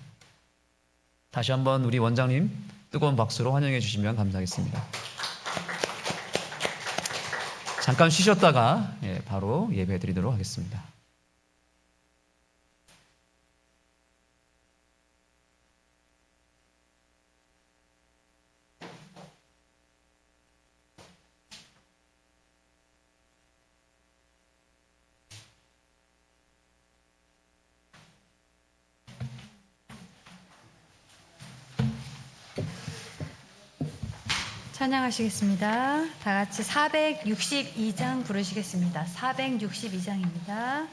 S4: 다시 한번 우리 원장님 뜨거운 박수로 환영해 주시면 감사하겠습니다. 잠깐 쉬셨다가 바로 예배 드리도록 하겠습니다.
S1: 찬양하시겠습니다. 다 같이 462장 부르시겠습니다. 462장입니다.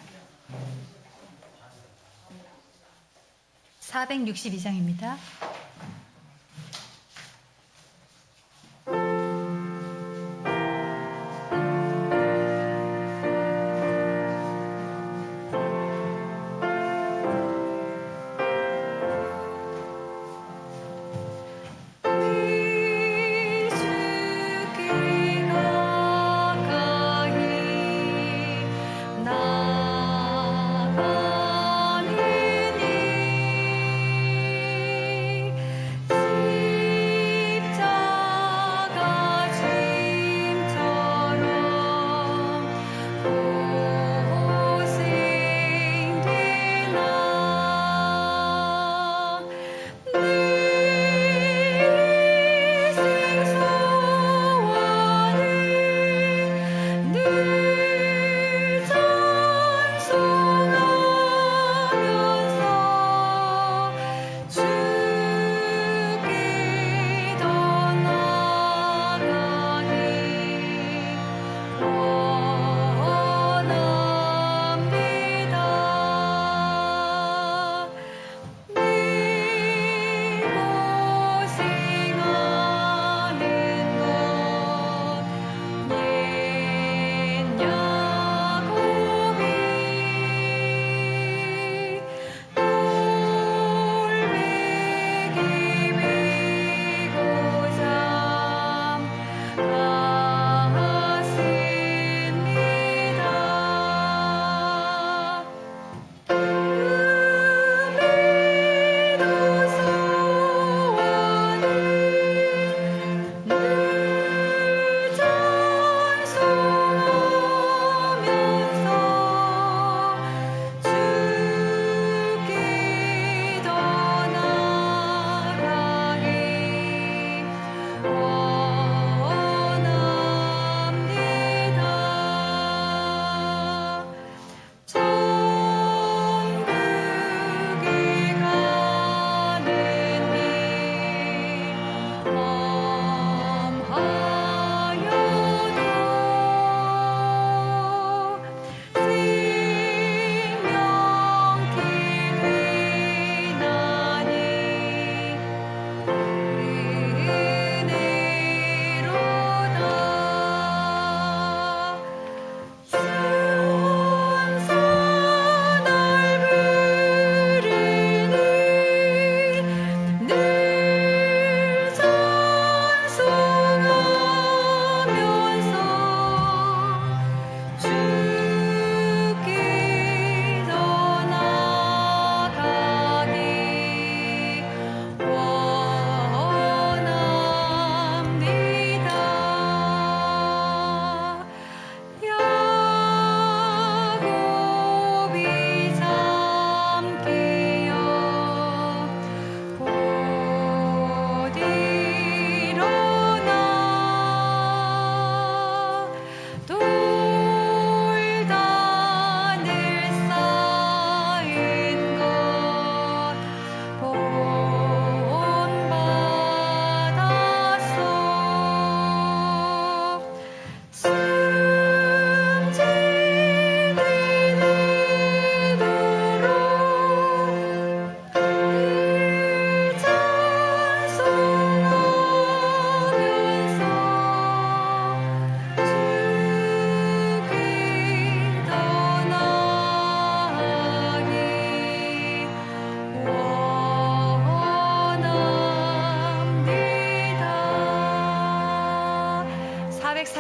S1: 462장입니다.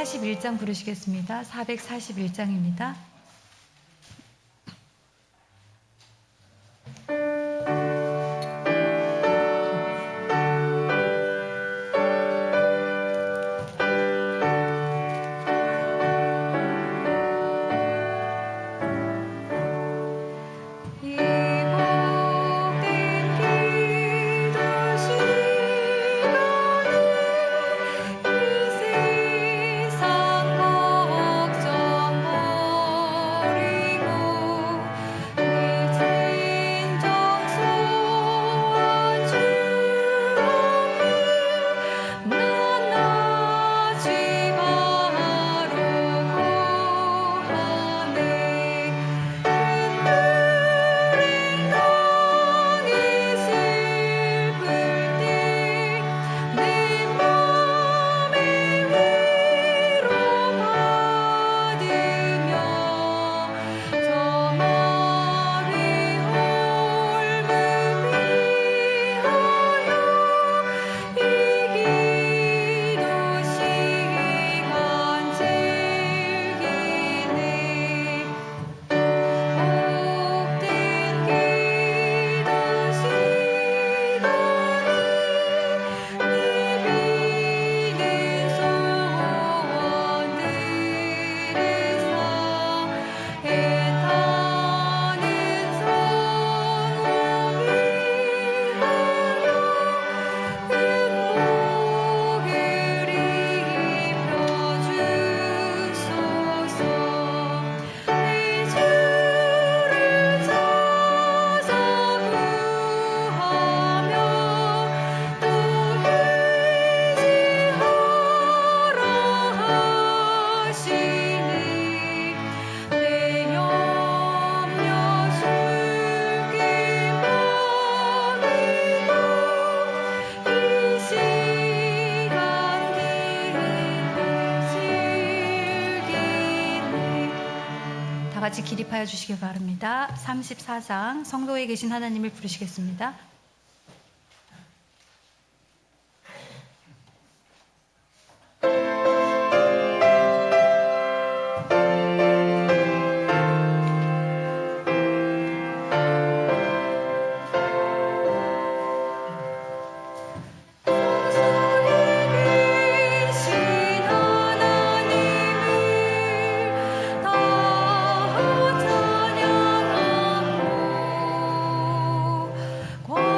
S5: 441장 부르시겠습니다. 441장입니다. 다 같이 기립하여 주시기 바랍니다. 34장 성도에 계신 하나님을 부르시겠습니다.
S6: 찬양하고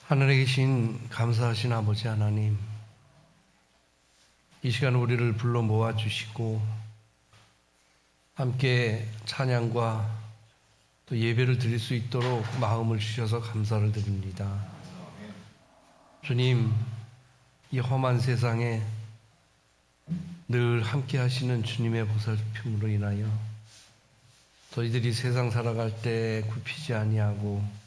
S3: 하늘에 계신 감사하신 아버지 하나님, 이 시간 우리를 불러 모아주시고 함께 찬양과 또 예배를 드릴 수 있도록 마음을 주셔서 감사를 드립니다. 주님, 이 험한 세상에 늘 함께 하시는 주님의 보살핌으로 인하여 저희들이 세상 살아갈 때 굽히지 아니하고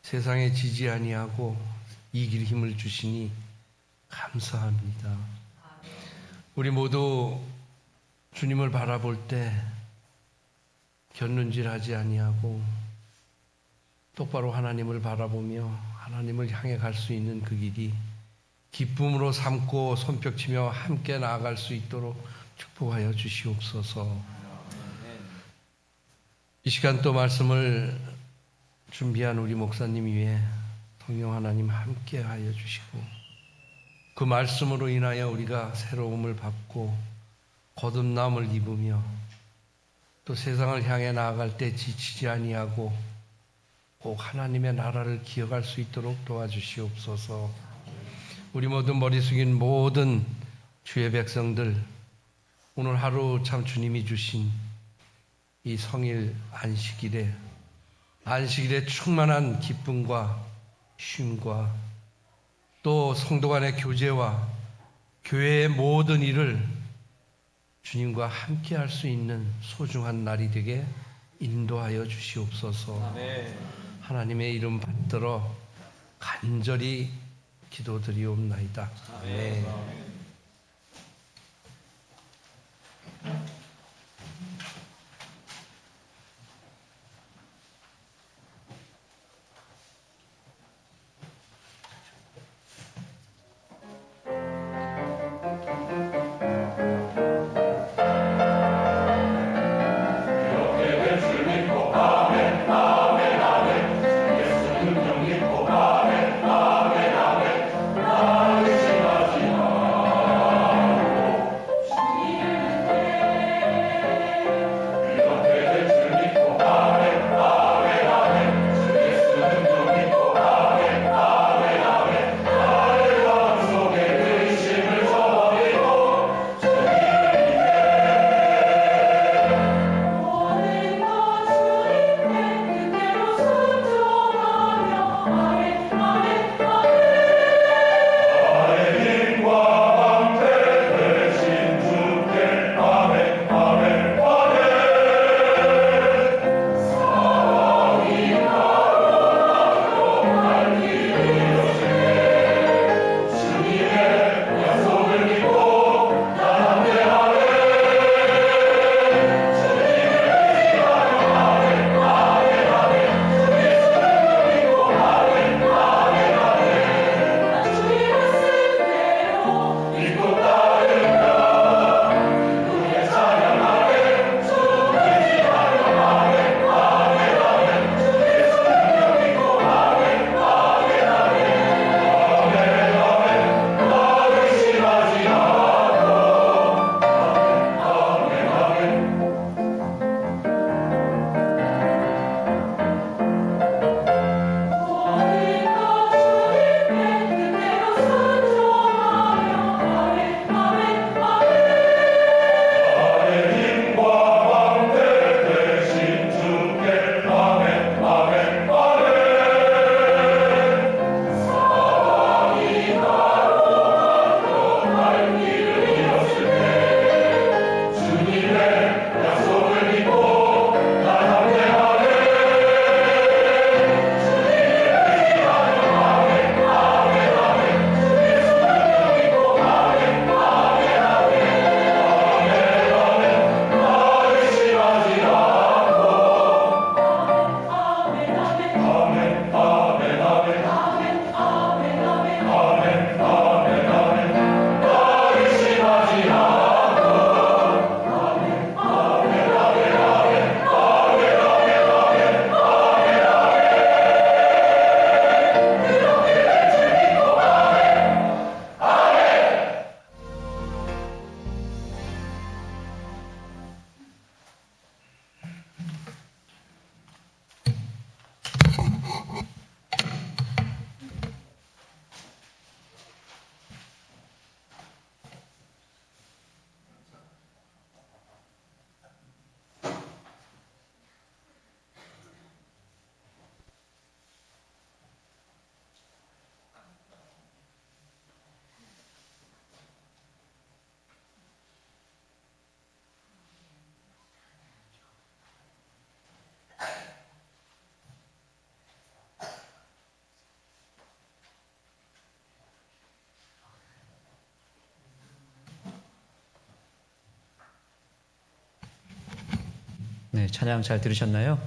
S3: 세상에 지지 아니하고 이길 힘을 주시니 감사합니다. 우리 모두 주님을 바라볼 때 곁눈질하지 아니하고 똑바로 하나님을 바라보며 하나님을 향해 갈 수 있는 그 길이 기쁨으로 삼고 손뼉치며 함께 나아갈 수 있도록 축복하여 주시옵소서. 이 시간 또 말씀을 준비한 우리 목사님 위에 성령 하나님 함께 하여 주시고 그 말씀으로 인하여 우리가 새로움을 받고 거듭남을 입으며 또 세상을 향해 나아갈 때 지치지 아니하고 꼭 하나님의 나라를 기억할 수 있도록 도와주시옵소서. 우리 모두 머리 숙인 모든 주의 백성들, 오늘 하루 참 주님이 주신 이 성일 안식일에 충만한 기쁨과 쉼과 또 성도 간의 교제와 교회의 모든 일을 주님과 함께 할 수 있는 소중한 날이 되게 인도하여 주시옵소서. 아멘. 하나님의 이름 받들어 간절히 기도드리옵나이다. 아멘.
S4: 네, 찬양 잘 들으셨나요?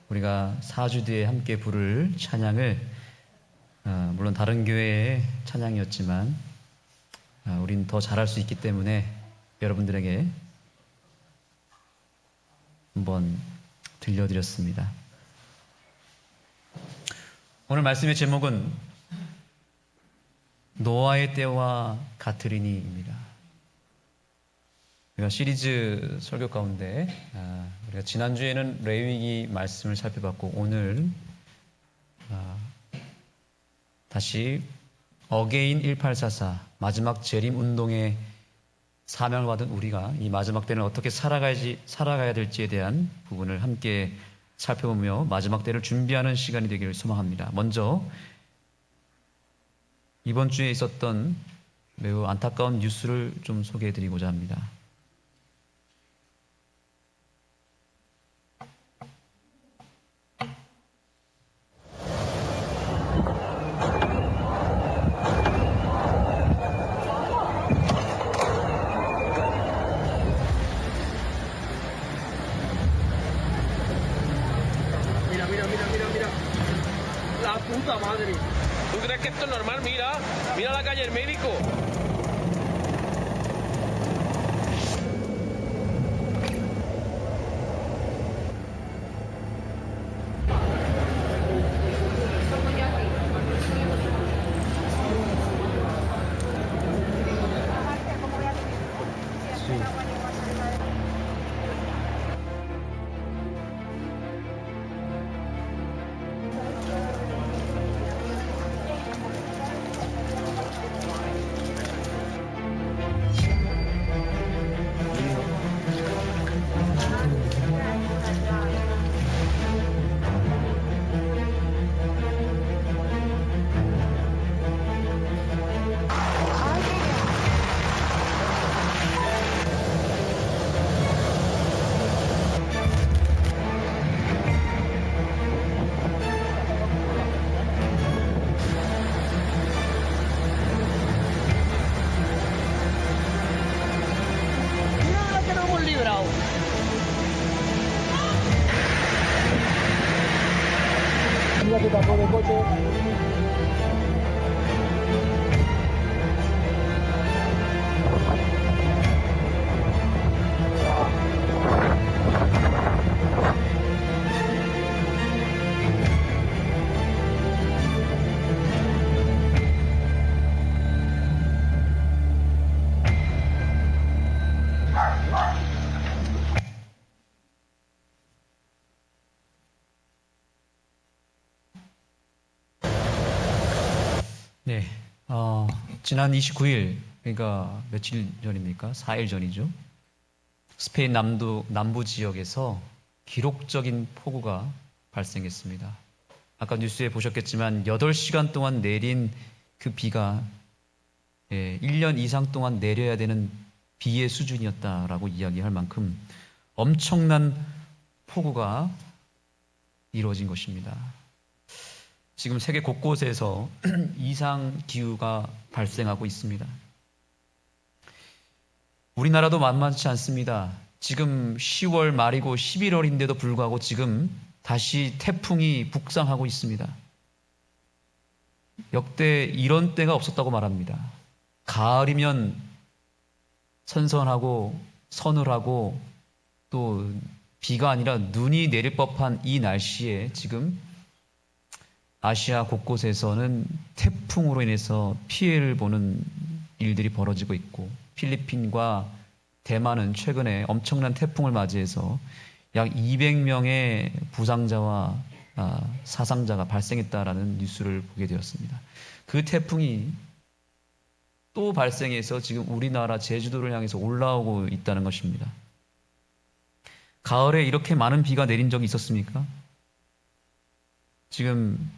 S4: 우리가 4주 뒤에 함께 부를 찬양을 물론 다른 교회의 찬양이었지만 우린 더 잘할 수 있기 때문에 여러분들에게 한번 들려드렸습니다. 오늘 말씀의 제목은 노아의 때와 같으리니입니다. 우리가 시리즈 설교 가운데 우리가 지난주에는 레위기 말씀을 살펴봤고 오늘 다시 어게인 1844 마지막 재림 운동의 사명을 받은 우리가 이 마지막 때는 어떻게 살아가야 될지에 대한 부분을 함께 살펴보며 마지막 때를 준비하는 시간이 되기를 소망합니다. 먼저 이번 주에 있었던 매우 안타까운 뉴스를 좀 소개해드리고자 합니다.
S6: Puta madre. ¿Tú crees que esto es normal? Mira, mira la calle, el médico.
S4: 네, 지난 29일, 그러니까 며칠 전입니까? 4일 전이죠. 스페인 남부 지역에서 기록적인 폭우가 발생했습니다. 아까 뉴스에 보셨겠지만 8시간 동안 내린 그 비가 1년 이상 동안 내려야 되는 비의 수준이었다라고 이야기할 만큼 엄청난 폭우가 이루어진 것입니다. 지금 세계 곳곳에서 이상 기후가 발생하고 있습니다. 우리나라도 만만치 않습니다. 지금 10월 말이고 11월인데도 불구하고 지금 다시 태풍이 북상하고 있습니다. 역대 이런 때가 없었다고 말합니다. 가을이면 선선하고 서늘하고 또 비가 아니라 눈이 내릴 법한 이 날씨에 지금 아시아 곳곳에서는 태풍으로 인해서 피해를 보는 일들이 벌어지고 있고 필리핀과 대만은 최근에 엄청난 태풍을 맞이해서 약 200명의 부상자와 사상자가 발생했다라는 뉴스를 보게 되었습니다. 그 태풍이 또 발생해서 지금 우리나라 제주도를 향해서 올라오고 있다는 것입니다. 가을에 이렇게 많은 비가 내린 적이 있었습니까? 지금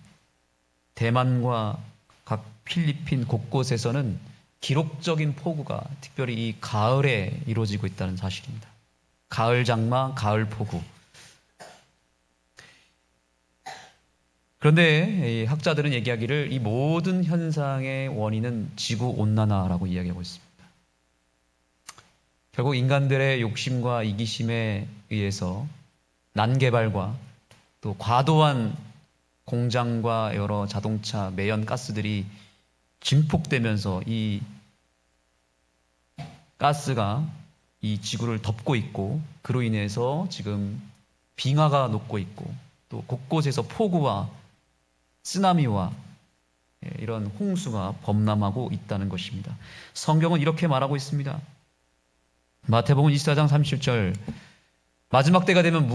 S4: 대만과 각 필리핀 곳곳에서는 기록적인 폭우가 특별히 이 가을에 이루어지고 있다는 사실입니다. 가을 장마, 가을 폭우. 그런데 이 학자들은 얘기하기를 이 모든 현상의 원인은 지구온난화라고 이야기하고 있습니다. 결국 인간들의 욕심과 이기심에 의해서 난개발과 또 과도한 공장과 여러 자동차, 매연 가스들이 증폭되면서 이 가스가 이 지구를 덮고 있고, 그로 인해서 지금 빙하가 녹고 있고, 또 곳곳에서 폭우와 쓰나미와 이런 홍수가 범람하고 있다는 것입니다. 성경은 이렇게 말하고 있습니다. 마태복음 24장 37절, 마지막 때가 되면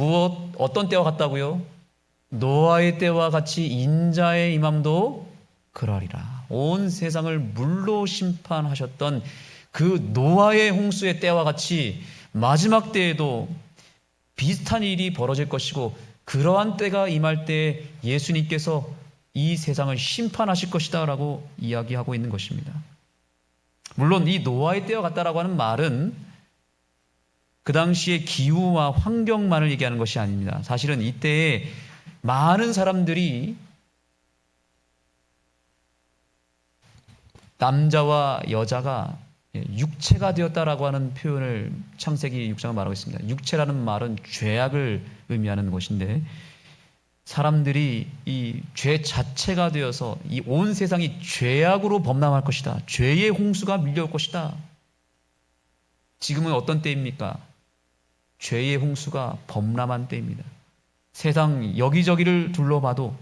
S4: 어떤 때와 같다고요? 노아의 때와 같이 인자의 임함도 그러리라. 온 세상을 물로 심판하셨던 그 노아의 홍수의 때와 같이 마지막 때에도 비슷한 일이 벌어질 것이고, 그러한 때가 임할 때 예수님께서 이 세상을 심판하실 것이다 라고 이야기하고 있는 것입니다. 물론 이 노아의 때와 같다라고 하는 말은 그 당시의 기후와 환경만을 얘기하는 것이 아닙니다. 사실은 이때에 많은 사람들이 남자와 여자가 육체가 되었다라고 하는 표현을 창세기 6장을 말하고 있습니다. 육체라는 말은 죄악을 의미하는 것인데, 사람들이 이 죄 자체가 되어서 이 온 세상이 죄악으로 범람할 것이다. 죄의 홍수가 밀려올 것이다. 지금은 어떤 때입니까? 죄의 홍수가 범람한 때입니다. 세상 여기저기를 둘러봐도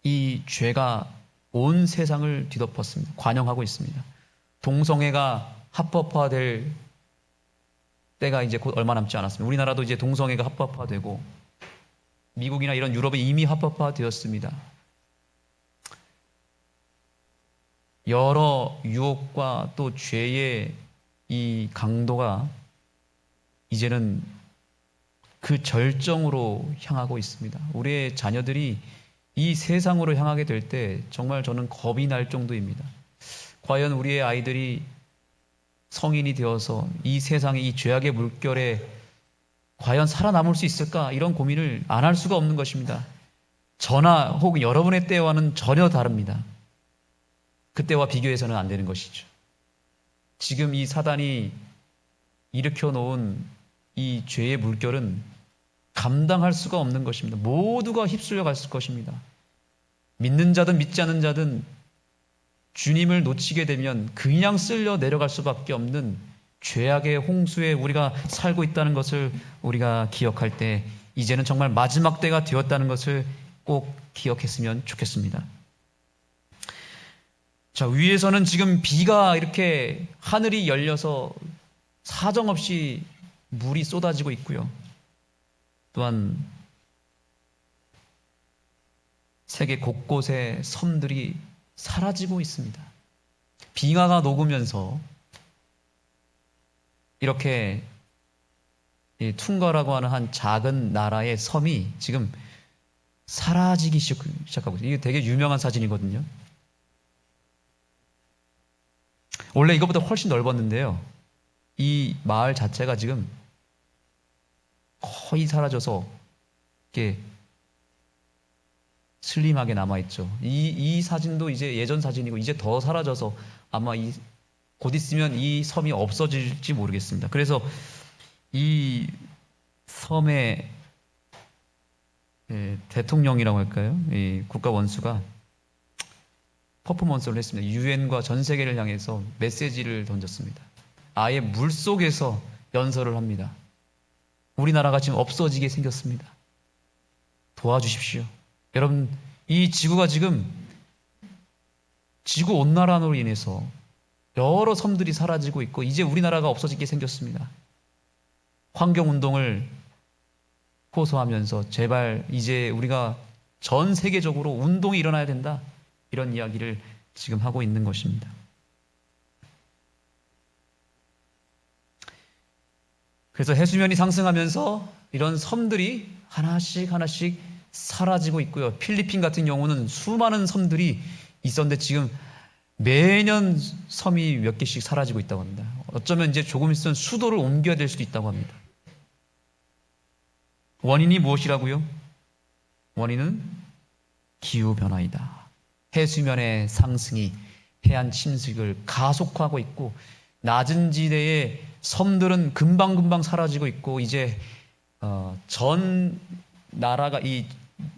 S4: 이 죄가 온 세상을 뒤덮었습니다. 관영하고 있습니다. 동성애가 합법화될 때가 이제 곧 얼마 남지 않았습니다. 우리나라도 이제 동성애가 합법화되고, 미국이나 이런 유럽은 이미 합법화되었습니다. 여러 유혹과 또 죄의 이 강도가 이제는 그 절정으로 향하고 있습니다. 우리의 자녀들이 이 세상으로 향하게 될 때 정말 저는 겁이 날 정도입니다. 과연 우리의 아이들이 성인이 되어서 이 세상의 이 죄악의 물결에 과연 살아남을 수 있을까? 이런 고민을 안 할 수가 없는 것입니다. 저나 혹은 여러분의 때와는 전혀 다릅니다. 그때와 비교해서는 안 되는 것이죠. 지금 이 사단이 일으켜 놓은 이 죄의 물결은 감당할 수가 없는 것입니다. 모두가 휩쓸려 갔을 것입니다. 믿는 자든 믿지 않는 자든 주님을 놓치게 되면 그냥 쓸려 내려갈 수밖에 없는 죄악의 홍수에 우리가 살고 있다는 것을 우리가 기억할 때, 이제는 정말 마지막 때가 되었다는 것을 꼭 기억했으면 좋겠습니다. 자, 위에서는 지금 비가 이렇게 하늘이 열려서 사정없이 물이 쏟아지고 있고요. 또한 세계 곳곳에 섬들이 사라지고 있습니다. 빙하가 녹으면서 이렇게 퉁가라고 하는 한 작은 나라의 섬이 지금 사라지기 시작하고 있어요. 이게 되게 유명한 사진이거든요. 원래 이것보다 훨씬 넓었는데요. 이 마을 자체가 지금 거의 사라져서 이렇게 슬림하게 남아있죠. 이 사진도 이제 예전 사진이고, 이제 더 사라져서 아마 곧 있으면 이 섬이 없어질지 모르겠습니다. 그래서 이 섬의 대통령이라고 할까요? 이 국가 원수가 퍼포먼스를 했습니다. 유엔과 전 세계를 향해서 메시지를 던졌습니다. 아예 물속에서 연설을 합니다. 우리나라가 지금 없어지게 생겼습니다. 도와주십시오. 여러분, 이 지구가 지금 지구온난화로 인해서 여러 섬들이 사라지고 있고, 이제 우리나라가 없어지게 생겼습니다. 환경운동을 호소하면서 제발 이제 우리가 전 세계적으로 운동이 일어나야 된다, 이런 이야기를 지금 하고 있는 것입니다. 그래서 해수면이 상승하면서 이런 섬들이 하나씩 하나씩 사라지고 있고요. 필리핀 같은 경우는 수많은 섬들이 있었는데 지금 매년 섬이 몇 개씩 사라지고 있다고 합니다. 어쩌면 이제 조금 있으면 수도를 옮겨야 될 수도 있다고 합니다. 원인이 무엇이라고요? 원인은 기후변화이다. 해수면의 상승이 해안 침식을 가속화하고 있고, 낮은 지대의 섬들은 금방금방 사라지고 있고, 이제 전 나라가 이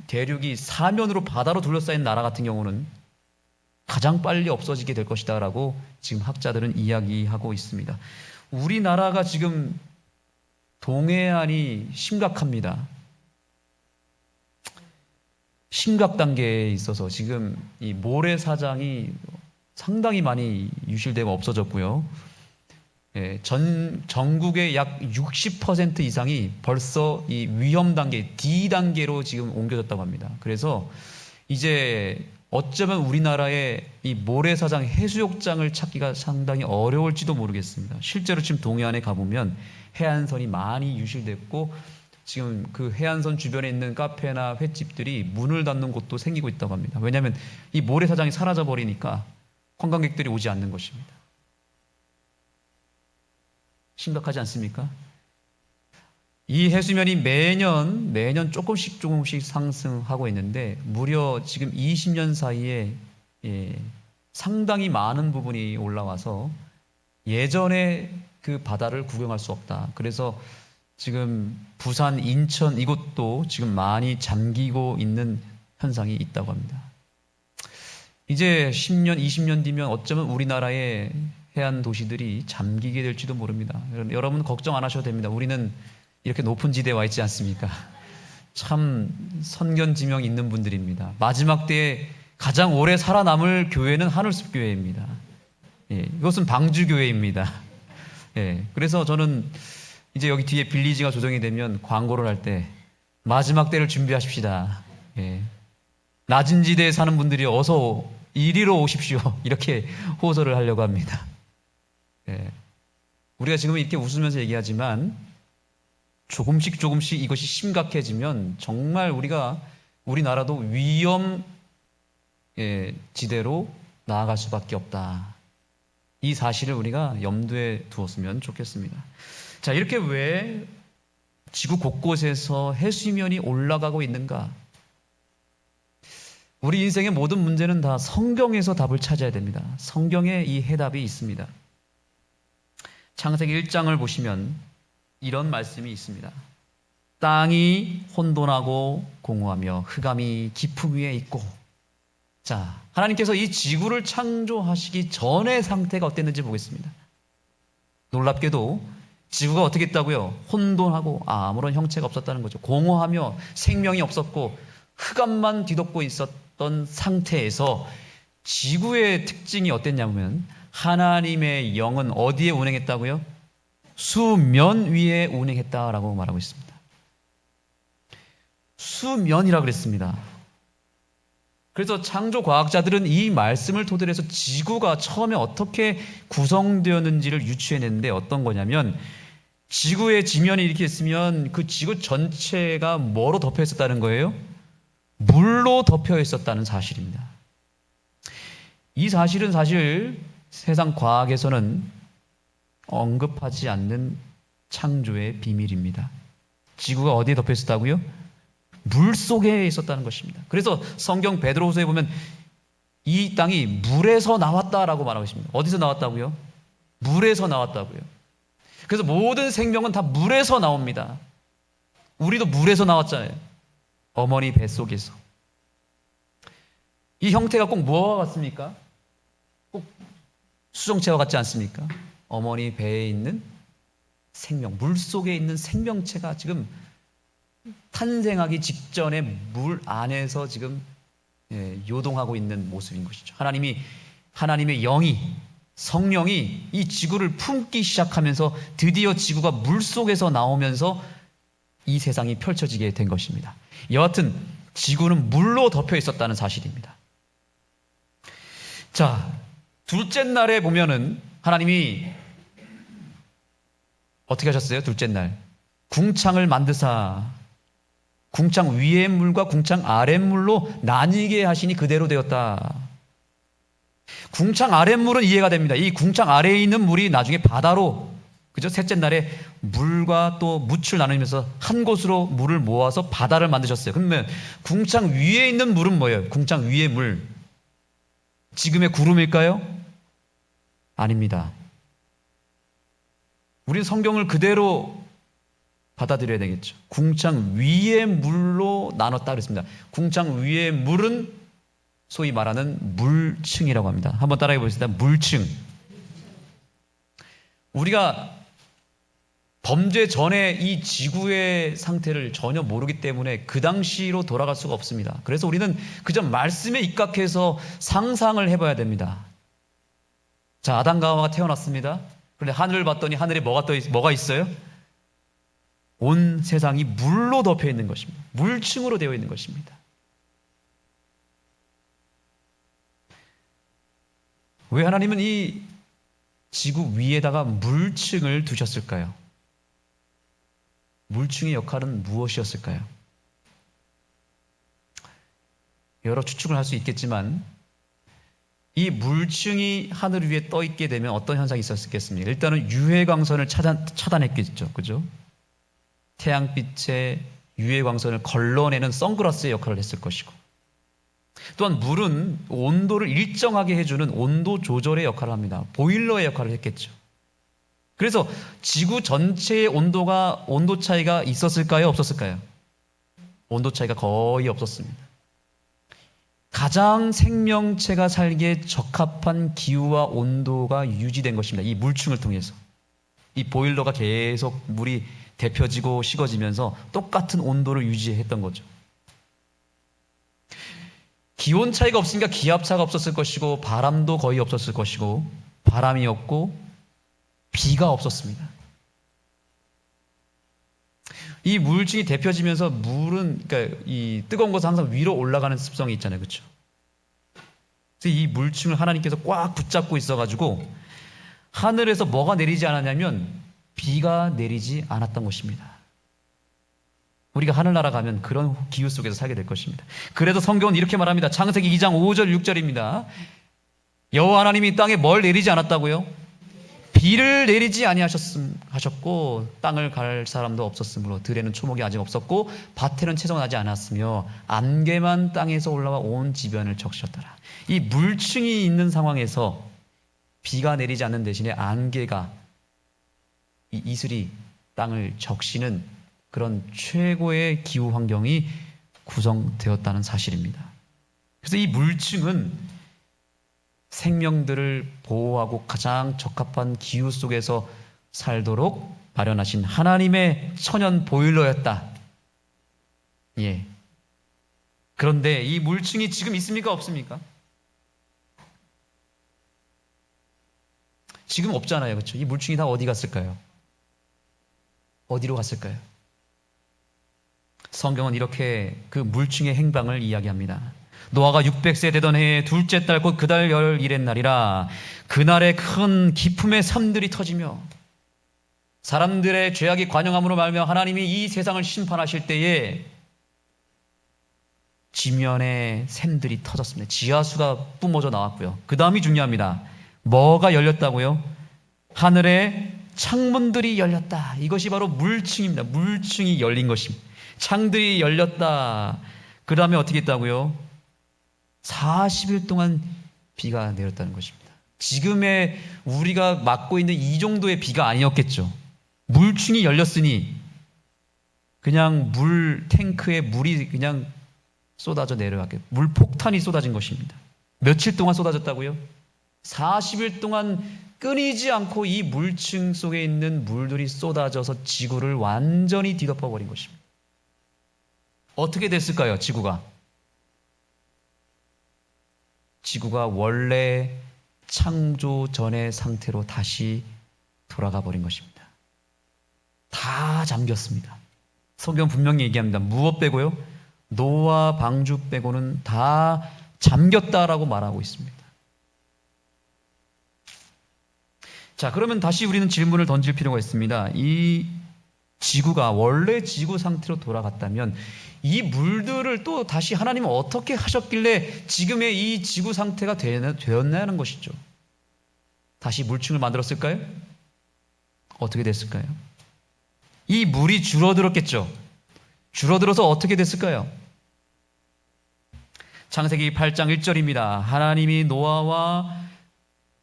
S4: 대륙이 사면으로 바다로 둘러싸인 나라 같은 경우는 가장 빨리 없어지게 될 것이다라고 지금 학자들은 이야기하고 있습니다. 우리나라가 지금 동해안이 심각합니다. 심각 단계에 있어서 지금 이 모래사장이 상당히 많이 유실되고 없어졌고요. 예, 전국의 약 60% 이상이 벌써 이 위험 단계, D 단계로 지금 옮겨졌다고 합니다. 그래서 이제 어쩌면 우리나라의 이 모래사장 해수욕장을 찾기가 상당히 어려울지도 모르겠습니다. 실제로 지금 동해안에 가보면 해안선이 많이 유실됐고 지금 그 해안선 주변에 있는 카페나 횟집들이 문을 닫는 곳도 생기고 있다고 합니다. 왜냐하면 이 모래사장이 사라져 버리니까 관광객들이 오지 않는 것입니다. 심각하지 않습니까? 이 해수면이 매년 조금씩 상승하고 있는데 무려 지금 20년 사이에 상당히 많은 부분이 올라와서 예전에 그 바다를 구경할 수 없다. 그래서 지금 부산, 인천 이곳도 지금 많이 잠기고 있는 현상이 있다고 합니다. 이제 10년, 20년 뒤면 어쩌면 우리나라의 해안 도시들이 잠기게 될지도 모릅니다. 여러분 걱정 안 하셔도 됩니다. 우리는 이렇게 높은 지대에 와 있지 않습니까? 참 선견지명 있는 분들입니다. 마지막 때에 가장 오래 살아남을 교회는 하늘숲 교회입니다. 이것은 방주교회입니다. 그래서 저는 이제 여기 뒤에 빌리지가 조정이 되면 광고를 할 때 마지막 때를 준비하십시다. 낮은 지대에 사는 분들이 어서 이리로 오십시오. 이렇게 호소를 하려고 합니다. 우리가 지금 이렇게 웃으면서 얘기하지만 조금씩 이것이 심각해지면 정말 우리나라도 위험 지대로 나아갈 수밖에 없다. 이 사실을 우리가 염두에 두었으면 좋겠습니다. 자, 이렇게 왜 지구 곳곳에서 해수면이 올라가고 있는가? 우리 인생의 모든 문제는 다 성경에서 답을 찾아야 됩니다. 성경에 이 해답이 있습니다. 창세기 1장을 보시면 이런 말씀이 있습니다. 땅이 혼돈하고 공허하며 흑암이 깊음 위에 있고. 자, 하나님께서 이 지구를 창조하시기 전의 상태가 어땠는지 보겠습니다. 놀랍게도 지구가 어떻게 했다고요? 혼돈하고 아무런 형체가 없었다는 거죠. 공허하며 생명이 없었고 흑암만 뒤덮고 있었던 상태에서 지구의 특징이 어땠냐면 하나님의 영은 어디에 운행했다고요? 수면 위에 운행했다라고 말하고 있습니다. 수면이라 그랬습니다. 그래서 창조 과학자들은 이 말씀을 토대로 해서 지구가 처음에 어떻게 구성되었는지를 유추해냈는데 어떤 거냐면 지구의 지면이 이렇게 있으면 그 지구 전체가 뭐로 덮여 있었다는 거예요? 물로 덮여 있었다는 사실입니다. 이 사실은 사실 세상 과학에서는 언급하지 않는 창조의 비밀입니다. 지구가 어디에 덮여 있었다고요? 물 속에 있었다는 것입니다. 그래서 성경 베드로후서에 보면 이 땅이 물에서 나왔다라고 말하고 있습니다. 어디서 나왔다고요? 물에서 나왔다고요. 그래서 모든 생명은 다 물에서 나옵니다. 우리도 물에서 나왔잖아요. 어머니 뱃속에서. 이 형태가 꼭 뭐와 같습니까? 꼭 수정체와 같지 않습니까? 어머니 배에 있는 생명, 물 속에 있는 생명체가 지금 탄생하기 직전에 물 안에서 지금 요동하고 있는 모습인 것이죠. 하나님의 영이, 성령이 이 지구를 품기 시작하면서 드디어 지구가 물 속에서 나오면서 이 세상이 펼쳐지게 된 것입니다. 여하튼 지구는 물로 덮여 있었다는 사실입니다. 자, 둘째 날에 보면은 하나님이 어떻게 하셨어요? 둘째 날 궁창을 만드사 궁창 위의 물과 궁창 아랫물로 나뉘게 하시니 그대로 되었다. 궁창 아랫물은 이해가 됩니다. 이 궁창 아래에 있는 물이 나중에 바다로, 그죠? 셋째 날에 물과 또 묻을 나누면서 한 곳으로 물을 모아서 바다를 만드셨어요. 그러면 궁창 위에 있는 물은 뭐예요? 궁창 위의 물. 지금의 구름일까요? 아닙니다. 우리는 성경을 그대로 받아들여야 되겠죠. 궁창 위의 물로 나눴다 그랬습니다. 궁창 위의 물은 소위 말하는 물층이라고 합니다. 한번 따라해 보겠습니다. 물층. 우리가 범죄 전에 이 지구의 상태를 전혀 모르기 때문에 그 당시로 돌아갈 수가 없습니다. 그래서 우리는 그저 말씀에 입각해서 상상을 해봐야 됩니다. 자, 아담과 하와가 태어났습니다. 그런데 하늘을 봤더니 하늘에 뭐가 있어요? 온 세상이 물로 덮여 있는 것입니다. 물층으로 되어 있는 것입니다. 왜 하나님은 이 지구 위에다가 물층을 두셨을까요? 물층의 역할은 무엇이었을까요? 여러 추측을 할 수 있겠지만 이 물층이 하늘 위에 떠 있게 되면 어떤 현상이 있었겠습니까? 일단은 유해광선을 차단했겠죠. 그죠? 태양빛의 유해광선을 걸러내는 선글라스의 역할을 했을 것이고, 또한 물은 온도를 일정하게 해주는 온도 조절의 역할을 합니다. 보일러의 역할을 했겠죠. 그래서 지구 전체의 온도 차이가 있었을까요? 없었을까요? 온도 차이가 거의 없었습니다. 가장 생명체가 살기에 적합한 기후와 온도가 유지된 것입니다. 이 물층을 통해서. 이 보일러가 계속 물이 데펴지고 식어지면서 똑같은 온도를 유지했던 거죠. 기온 차이가 없으니까 기압차가 없었을 것이고, 바람도 거의 없었을 것이고, 바람이 없고 비가 없었습니다. 이 물층이 데펴지면서 물은, 그러니까 이 뜨거운 것은 항상 위로 올라가는 습성이 있잖아요. 그렇죠? 그래서 이 물층을 하나님께서 꽉 붙잡고 있어가지고 하늘에서 뭐가 내리지 않았냐면 비가 내리지 않았던 것입니다. 우리가 하늘나라 가면 그런 기후 속에서 살게 될 것입니다. 그래서 성경은 이렇게 말합니다. 창세기 2장 5절 6절입니다. 여호와 하나님이 땅에 뭘 내리지 않았다고요? 비를 내리지 아니하셨고 땅을 갈 사람도 없었으므로 들에는 초목이 아직 없었고 밭에는 채소가 나지 않았으며 안개만 땅에서 올라와 온 지변을 적셨더라. 이 물층이 있는 상황에서 비가 내리지 않는 대신에 안개가 이 이슬이 땅을 적시는 그런 최고의 기후 환경이 구성되었다는 사실입니다. 그래서 이 물층은 생명들을 보호하고 가장 적합한 기후 속에서 살도록 마련하신 하나님의 천연 보일러였다. 예. 그런데 이 물층이 지금 있습니까? 없습니까? 지금 없잖아요. 그렇죠? 이 물층이 다 어디 갔을까요? 어디로 갔을까요? 성경은 이렇게 그 물층의 행방을 이야기합니다. 노아가 600세 되던 해에 둘째 달 곧 그달 열 1의 날이라 그날에 큰 기품의 샘들이 터지며 사람들의 죄악이 관영함으로 말며 하나님이 이 세상을 심판하실 때에 지면에 샘들이 터졌습니다. 지하수가 뿜어져 나왔고요. 그 다음이 중요합니다. 뭐가 열렸다고요? 하늘의 창문들이 열렸다. 이것이 바로 물층입니다. 물층이 열린 것입니다. 창들이 열렸다. 그 다음에 어떻게 했다고요? 40일 동안 비가 내렸다는 것입니다. 지금의 우리가 맞고 있는 이 정도의 비가 아니었겠죠. 물층이 열렸으니 그냥 물 탱크에 물이 그냥 쏟아져 내려왔게 물 폭탄이 쏟아진 것입니다. 며칠 동안 쏟아졌다고요? 40일 동안 끊이지 않고 이 물층 속에 있는 물들이 쏟아져서 지구를 완전히 뒤덮어버린 것입니다. 어떻게 됐을까요? 지구가 원래 창조 전의 상태로 다시 돌아가 버린 것입니다. 다 잠겼습니다. 성경 분명히 얘기합니다. 무엇 빼고요? 노아 방주 빼고는 다 잠겼다라고 말하고 있습니다. 자, 그러면 다시 우리는 질문을 던질 필요가 있습니다. 이 지구가 원래 지구 상태로 돌아갔다면 이 물들을 또 다시 하나님은 어떻게 하셨길래 지금의 이 지구 상태가 되었냐는 것이죠. 다시 물층을 만들었을까요? 어떻게 됐을까요? 이 물이 줄어들었겠죠. 줄어들어서 어떻게 됐을까요? 창세기 8장 1절입니다. 하나님이 노아와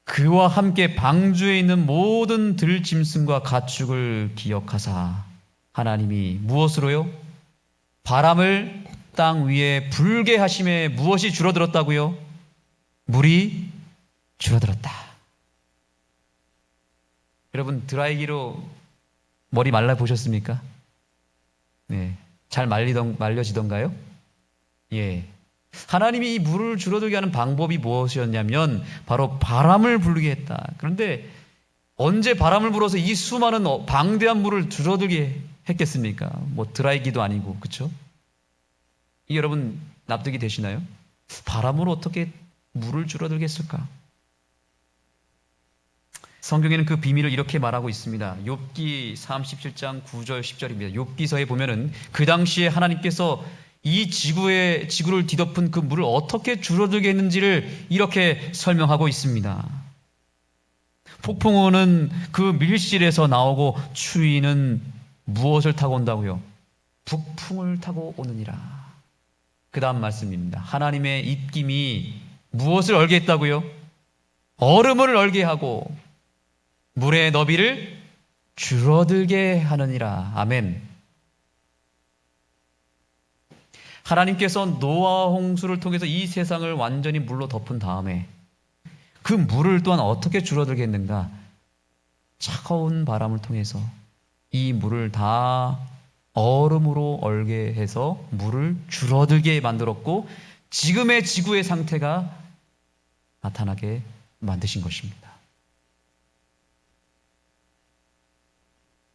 S4: 그와 함께 방주에 있는 모든 들짐승과 가축을 기억하사 하나님이 무엇으로요? 바람을 땅 위에 불게 하심에 무엇이 줄어들었다고요? 물이 줄어들었다. 여러분 드라이기로 머리 말라 보셨습니까? 네, 잘 말려지던가요? 예. 하나님이 이 물을 줄어들게 하는 방법이 무엇이었냐면 바로 바람을 불게 했다. 그런데 언제 바람을 불어서 이 수많은 방대한 물을 줄어들게 했겠습니까? 뭐 드라이기도 아니고, 그렇죠? 이 여러분 납득이 되시나요? 바람으로 어떻게 물을 줄어들게 했을까? 성경에는 그 비밀을 이렇게 말하고 있습니다. 욥기 37장 9절 10절입니다. 욥기서에 보면은 그 당시에 하나님께서 이 지구를 뒤덮은 그 물을 어떻게 줄어들게 했는지를 이렇게 설명하고 있습니다. 폭풍우는 그 밀실에서 나오고 추위는 무엇을 타고 온다고요? 북풍을 타고 오느니라. 그 다음 말씀입니다. 하나님의 입김이 무엇을 얼게 했다고요? 얼음을 얼게 하고 물의 너비를 줄어들게 하느니라. 아멘. 하나님께서 노아와 홍수를 통해서 이 세상을 완전히 물로 덮은 다음에 그 물을 또한 어떻게 줄어들게 했는가? 차가운 바람을 통해서 이 물을 다 얼음으로 얼게 해서 물을 줄어들게 만들었고 지금의 지구의 상태가 나타나게 만드신 것입니다.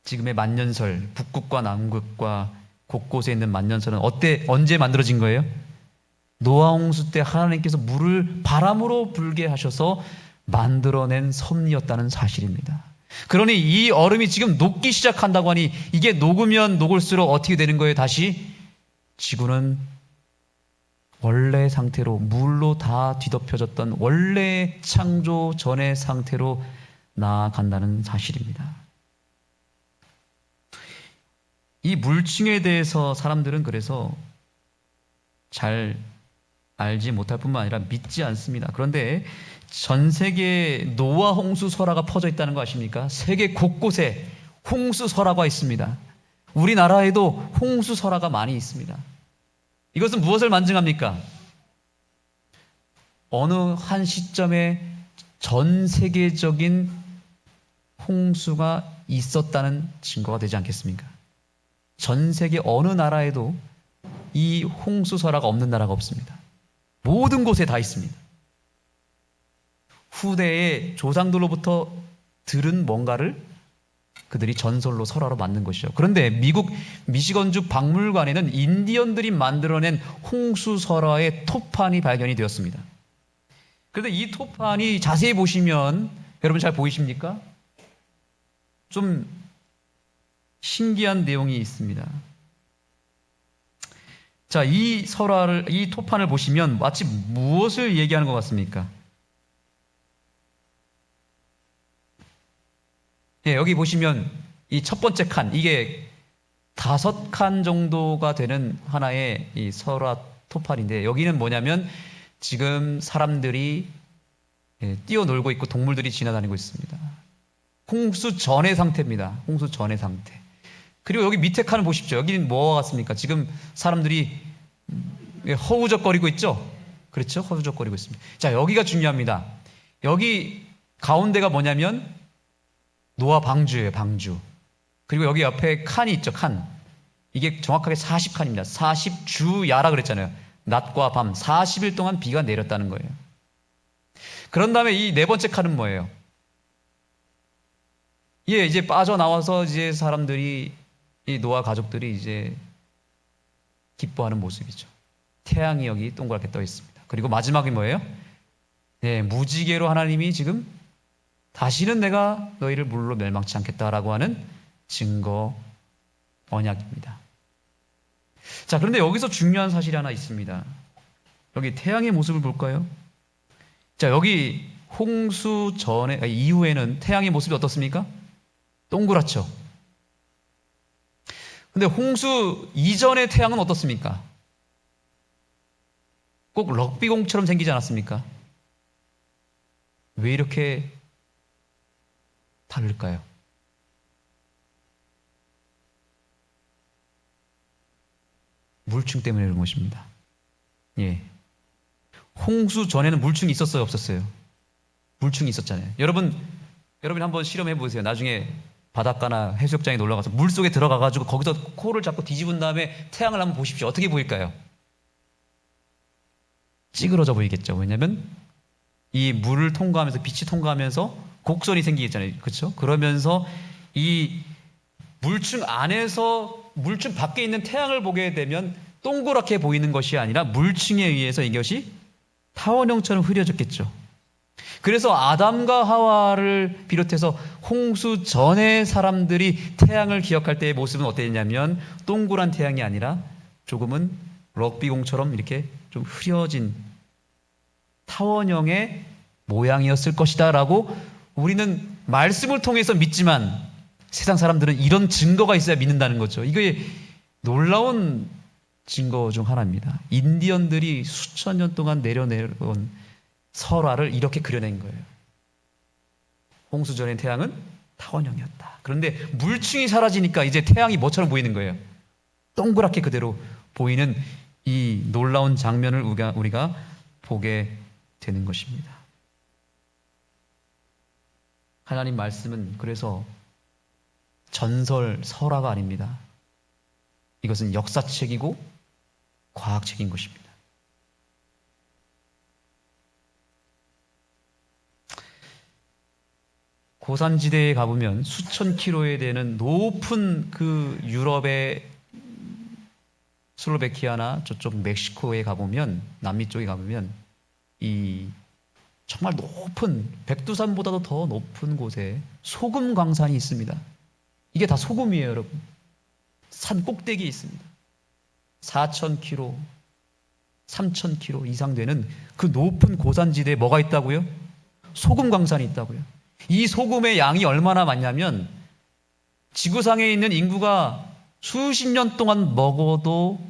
S4: 지금의 만년설, 북극과 남극과 곳곳에 있는 만년설은 언제 만들어진 거예요? 노아 홍수 때 하나님께서 물을 바람으로 불게 하셔서 만들어낸 섭리였다는 사실입니다. 그러니 이 얼음이 지금 녹기 시작한다고 하니 이게 녹으면 녹을수록 어떻게 되는 거예요? 다시 지구는 원래 상태로 물로 다 뒤덮여졌던 원래 창조 전의 상태로 나아간다는 사실입니다. 이 물층에 대해서 사람들은 그래서 잘 알지 못할 뿐만 아니라 믿지 않습니다. 그런데 전 세계에 노아 홍수 설화가 퍼져 있다는 거 아십니까? 세계 곳곳에 홍수 설화가 있습니다. 우리나라에도 홍수 설화가 많이 있습니다. 이것은 무엇을 만증합니까? 어느 한 시점에 전 세계적인 홍수가 있었다는 증거가 되지 않겠습니까? 전 세계 어느 나라에도 이 홍수 설화가 없는 나라가 없습니다. 모든 곳에 다 있습니다. 후대의 조상들로부터 들은 뭔가를 그들이 전설로 설화로 만든 것이죠. 그런데 미국 미시건주 박물관에는 인디언들이 만들어낸 홍수 설화의 토판이 발견이 되었습니다. 그런데 이 토판이 자세히 보시면 여러분 잘 보이십니까? 좀 신기한 내용이 있습니다. 자, 이 토판을 보시면 마치 무엇을 얘기하는 것 같습니까? 예, 여기 보시면 이 첫 번째 칸, 이게 5칸 정도가 되는 하나의 이 설화 토판인데 여기는 뭐냐면 지금 사람들이 뛰어놀고 있고 동물들이 지나다니고 있습니다. 홍수 전의 상태입니다. 홍수 전의 상태. 그리고 여기 밑에 칸을 보십시오. 여기는 뭐와 같습니까? 지금 사람들이 허우적거리고 있죠? 그렇죠? 허우적거리고 있습니다. 자, 여기가 중요합니다. 여기 가운데가 뭐냐면 노아 방주예요, 방주. 그리고 여기 옆에 칸이 있죠, 칸. 이게 정확하게 40칸입니다. 40주야라 그랬잖아요. 낮과 밤 40일 동안 비가 내렸다는 거예요. 그런 다음에 이 네 번째 칸은 뭐예요? 예, 이제 빠져나와서 이제 사람들이, 이 노아 가족들이 이제 기뻐하는 모습이죠. 태양이 여기 동그랗게 떠 있습니다. 그리고 마지막이 뭐예요? 네, 무지개로 하나님이 지금 다시는 내가 너희를 물로 멸망치 않겠다라고 하는 증거 언약입니다. 자, 그런데 여기서 중요한 사실이 하나 있습니다. 여기 태양의 모습을 볼까요? 자, 여기 홍수 전에, 이후에는 태양의 모습이 어떻습니까? 동그랗죠. 근데 홍수 이전의 태양은 어떻습니까? 꼭 럭비공처럼 생기지 않았습니까? 왜 이렇게 다를까요? 물충 때문에 그런 것입니다. 예. 홍수 전에는 물충이 있었어요, 없었어요? 물충이 있었잖아요. 여러분 한번 실험해 보세요. 나중에 바닷가나 해수욕장에 놀러 가서 물 속에 들어가 가지고 거기서 코를 잡고 뒤집은 다음에 태양을 한번 보십시오. 어떻게 보일까요? 찌그러져 보이겠죠. 왜냐하면 이 물을 통과하면서, 빛이 통과하면서 곡선이 생기겠잖아요. 그렇죠? 그러면서 이 물층 안에서 물층 밖에 있는 태양을 보게 되면 동그랗게 보이는 것이 아니라 물층에 의해서 이것이 타원형처럼 흐려졌겠죠. 그래서 아담과 하와를 비롯해서 홍수 전의 사람들이 태양을 기억할 때의 모습은 어땠냐면 동그란 태양이 아니라 조금은 럭비공처럼 이렇게 좀 흐려진 타원형의 모양이었을 것이다 라고 우리는 말씀을 통해서 믿지만 세상 사람들은 이런 증거가 있어야 믿는다는 거죠. 이게 놀라운 증거 중 하나입니다. 인디언들이 수천 년 동안 내려내려온 설화를 이렇게 그려낸 거예요. 홍수 전의 태양은 타원형이었다. 그런데 물층이 사라지니까 이제 태양이 뭐처럼 보이는 거예요? 동그랗게 그대로 보이는 이 놀라운 장면을 우리가 보게 되는 것입니다. 하나님 말씀은 그래서 전설, 설화가 아닙니다. 이것은 역사책이고 과학책인 것입니다. 고산지대에 가보면 수천 킬로에 되는 높은 그 유럽의 슬로베키아나 저쪽 멕시코에 가보면, 남미 쪽에 가보면 이 정말 높은 백두산보다도 더 높은 곳에 소금 광산이 있습니다. 이게 다 소금이에요, 여러분. 산 꼭대기에 있습니다. 4,000km, 3,000km 이상 되는 그 높은 고산지대에 뭐가 있다고요? 소금 광산이 있다고요. 이 소금의 양이 얼마나 많냐면 지구상에 있는 인구가 수십 년 동안 먹어도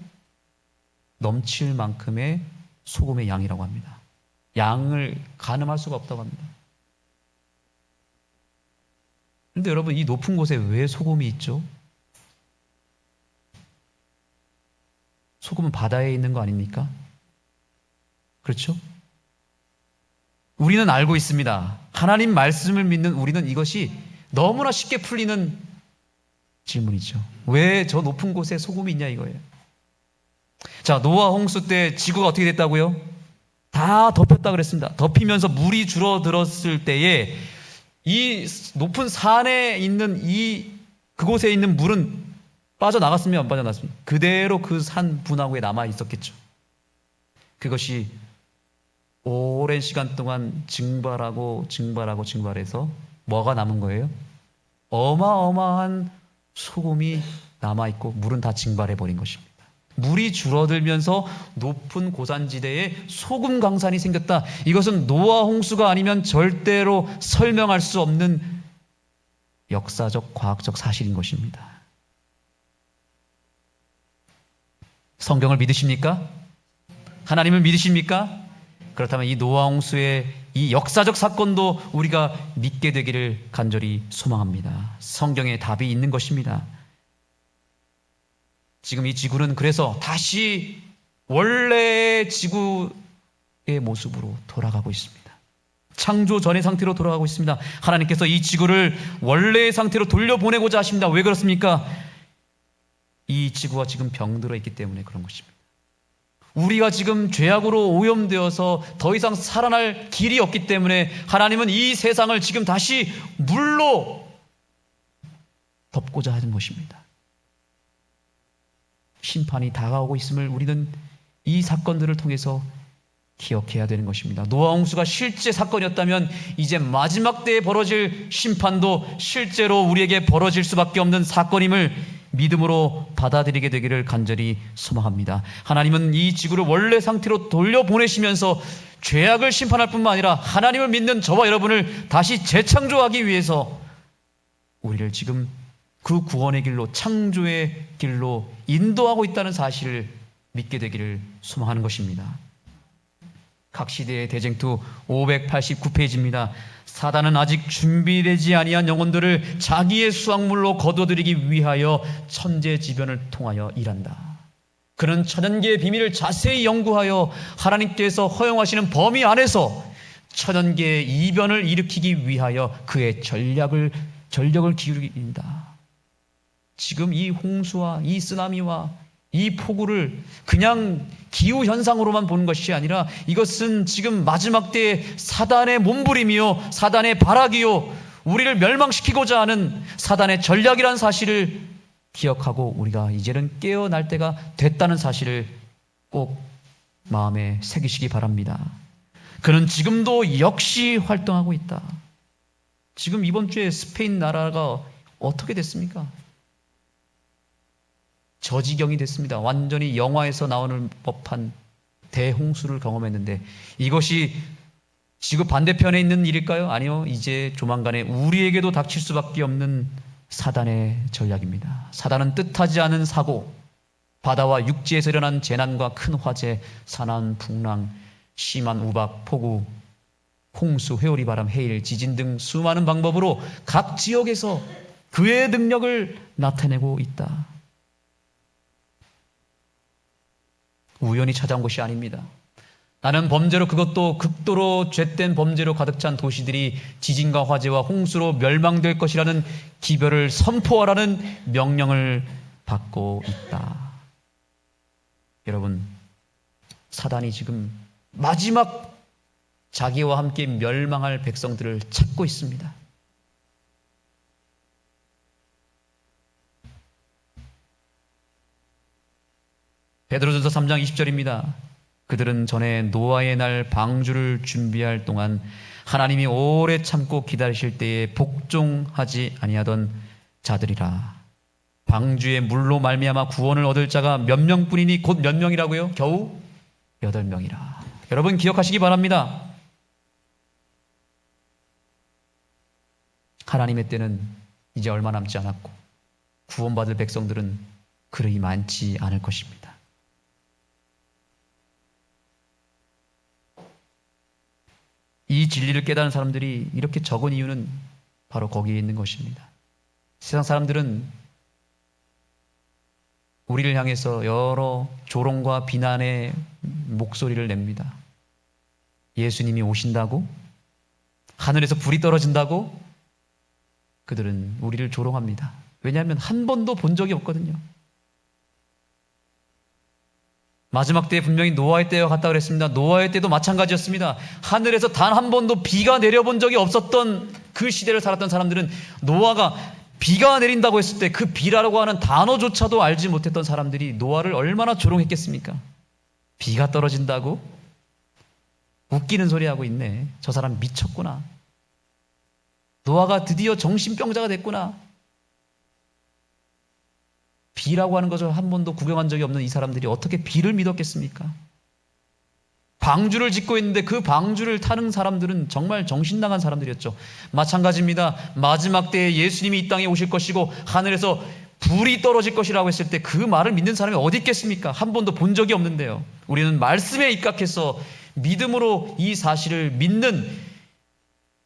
S4: 넘칠 만큼의 소금의 양이라고 합니다. 양을 가늠할 수가 없다고 합니다. 그런데 여러분, 이 높은 곳에 왜 소금이 있죠? 소금은 바다에 있는 거 아닙니까? 그렇죠? 우리는 알고 있습니다. 하나님 말씀을 믿는 우리는 이것이 너무나 쉽게 풀리는 질문이죠. 왜 저 높은 곳에 소금이 있냐 이거예요. 자, 노아 홍수 때 지구가 어떻게 됐다고요? 다 덮였다 그랬습니다. 덮이면서 물이 줄어들었을 때에 이 높은 산에 있는 그곳에 있는 물은 빠져나갔으면 안 빠져나갔습니까? 그대로 그 산 분화구에 남아 있었겠죠. 그것이 오랜 시간 동안 증발해서 뭐가 남은 거예요? 어마어마한 소금이 남아있고 물은 다 증발해버린 것입니다. 물이 줄어들면서 높은 고산지대에 소금 강산이 생겼다. 이것은 노아 홍수가 아니면 절대로 설명할 수 없는 역사적, 과학적 사실인 것입니다. 성경을 믿으십니까? 하나님을 믿으십니까? 그렇다면 이 노아 홍수의 이 역사적 사건도 우리가 믿게 되기를 간절히 소망합니다. 성경에 답이 있는 것입니다. 지금 이 지구는 그래서 다시 원래의 지구의 모습으로 돌아가고 있습니다. 창조 전의 상태로 돌아가고 있습니다. 하나님께서 이 지구를 원래의 상태로 돌려보내고자 하십니다. 왜 그렇습니까? 이 지구가 지금 병들어 있기 때문에 그런 것입니다. 우리가 지금 죄악으로 오염되어서 더 이상 살아날 길이 없기 때문에 하나님은 이 세상을 지금 다시 물로 덮고자 하는 것입니다. 심판이 다가오고 있음을 우리는 이 사건들을 통해서 기억해야 되는 것입니다. 노아 홍수가 실제 사건이었다면 이제 마지막 때에 벌어질 심판도 실제로 우리에게 벌어질 수밖에 없는 사건임을 믿음으로 받아들이게 되기를 간절히 소망합니다. 하나님은 이 지구를 원래 상태로 돌려보내시면서 죄악을 심판할 뿐만 아니라 하나님을 믿는 저와 여러분을 다시 재창조하기 위해서 우리를 지금 그 구원의 길로, 창조의 길로 인도하고 있다는 사실을 믿게 되기를 소망하는 것입니다. 각 시대의 대쟁투 589페이지입니다. 사단은 아직 준비되지 아니한 영혼들을 자기의 수확물로 거둬들이기 위하여 천재지변을 통하여 일한다. 그는 천연계의 비밀을 자세히 연구하여 하나님께서 허용하시는 범위 안에서 천연계의 이변을 일으키기 위하여 그의 전력을 기울인다. 지금 이 홍수와 이 쓰나미와 이 폭우를 그냥 기후현상으로만 보는 것이 아니라 이것은 지금 마지막 때의 사단의 몸부림이요, 사단의 발악이요, 우리를 멸망시키고자 하는 사단의 전략이라는 사실을 기억하고 우리가 이제는 깨어날 때가 됐다는 사실을 꼭 마음에 새기시기 바랍니다. 그는 지금도 역시 활동하고 있다. 지금 이번 주에 스페인 나라가 어떻게 됐습니까? 저지경이 됐습니다. 완전히 영화에서 나오는 법한 대홍수를 경험했는데 이것이 지구 반대편에 있는 일일까요? 아니요. 이제 조만간에 우리에게도 닥칠 수밖에 없는 사단의 전략입니다. 사단은 뜻하지 않은 사고, 바다와 육지에서 일어난 재난과 큰 화재, 산안, 풍랑, 심한 우박, 폭우, 홍수, 회오리 바람, 해일, 지진 등 수많은 방법으로 각 지역에서 그의 능력을 나타내고 있다. 우연히 찾아온 것이 아닙니다. 나는 범죄로, 그것도 극도로 죄된 범죄로 가득 찬 도시들이 지진과 화재와 홍수로 멸망될 것이라는 기별을 선포하라는 명령을 받고 있다. 여러분, 사단이 지금 마지막 자기와 함께 멸망할 백성들을 찾고 있습니다. 베드로전서 3장 20절입니다. 그들은 전에 노아의 날 방주를 준비할 동안 하나님이 오래 참고 기다리실 때에 복종하지 아니하던 자들이라. 방주의 물로 말미암아 구원을 얻을 자가 몇 명뿐이니 곧 몇 명이라고요? 겨우 8명이라. 여러분 기억하시기 바랍니다. 하나님의 때는 이제 얼마 남지 않았고 구원받을 백성들은 그리 많지 않을 것입니다. 이 진리를 깨달은 사람들이 이렇게 적은 이유는 바로 거기에 있는 것입니다. 세상 사람들은 우리를 향해서 여러 조롱과 비난의 목소리를 냅니다. 예수님이 오신다고? 하늘에서 불이 떨어진다고? 그들은 우리를 조롱합니다. 왜냐하면 한 번도 본 적이 없거든요. 마지막 때에 분명히 노아의 때와 같다 그랬습니다. 노아의 때도 마찬가지였습니다. 하늘에서 단 한 번도 비가 내려본 적이 없었던 그 시대를 살았던 사람들은 노아가 비가 내린다고 했을 때 그 비라고 하는 단어조차도 알지 못했던 사람들이 노아를 얼마나 조롱했겠습니까? 비가 떨어진다고? 웃기는 소리 하고 있네. 저 사람 미쳤구나. 노아가 드디어 정신병자가 됐구나. 비라고 하는 것을 한 번도 구경한 적이 없는 이 사람들이 어떻게 비를 믿었겠습니까? 방주를 짓고 있는데 그 방주를 타는 사람들은 정말 정신 나간 사람들이었죠. 마찬가지입니다. 마지막 때에 예수님이 이 땅에 오실 것이고 하늘에서 불이 떨어질 것이라고 했을 때 그 말을 믿는 사람이 어디 있겠습니까? 한 번도 본 적이 없는데요. 우리는 말씀에 입각해서 믿음으로 이 사실을 믿는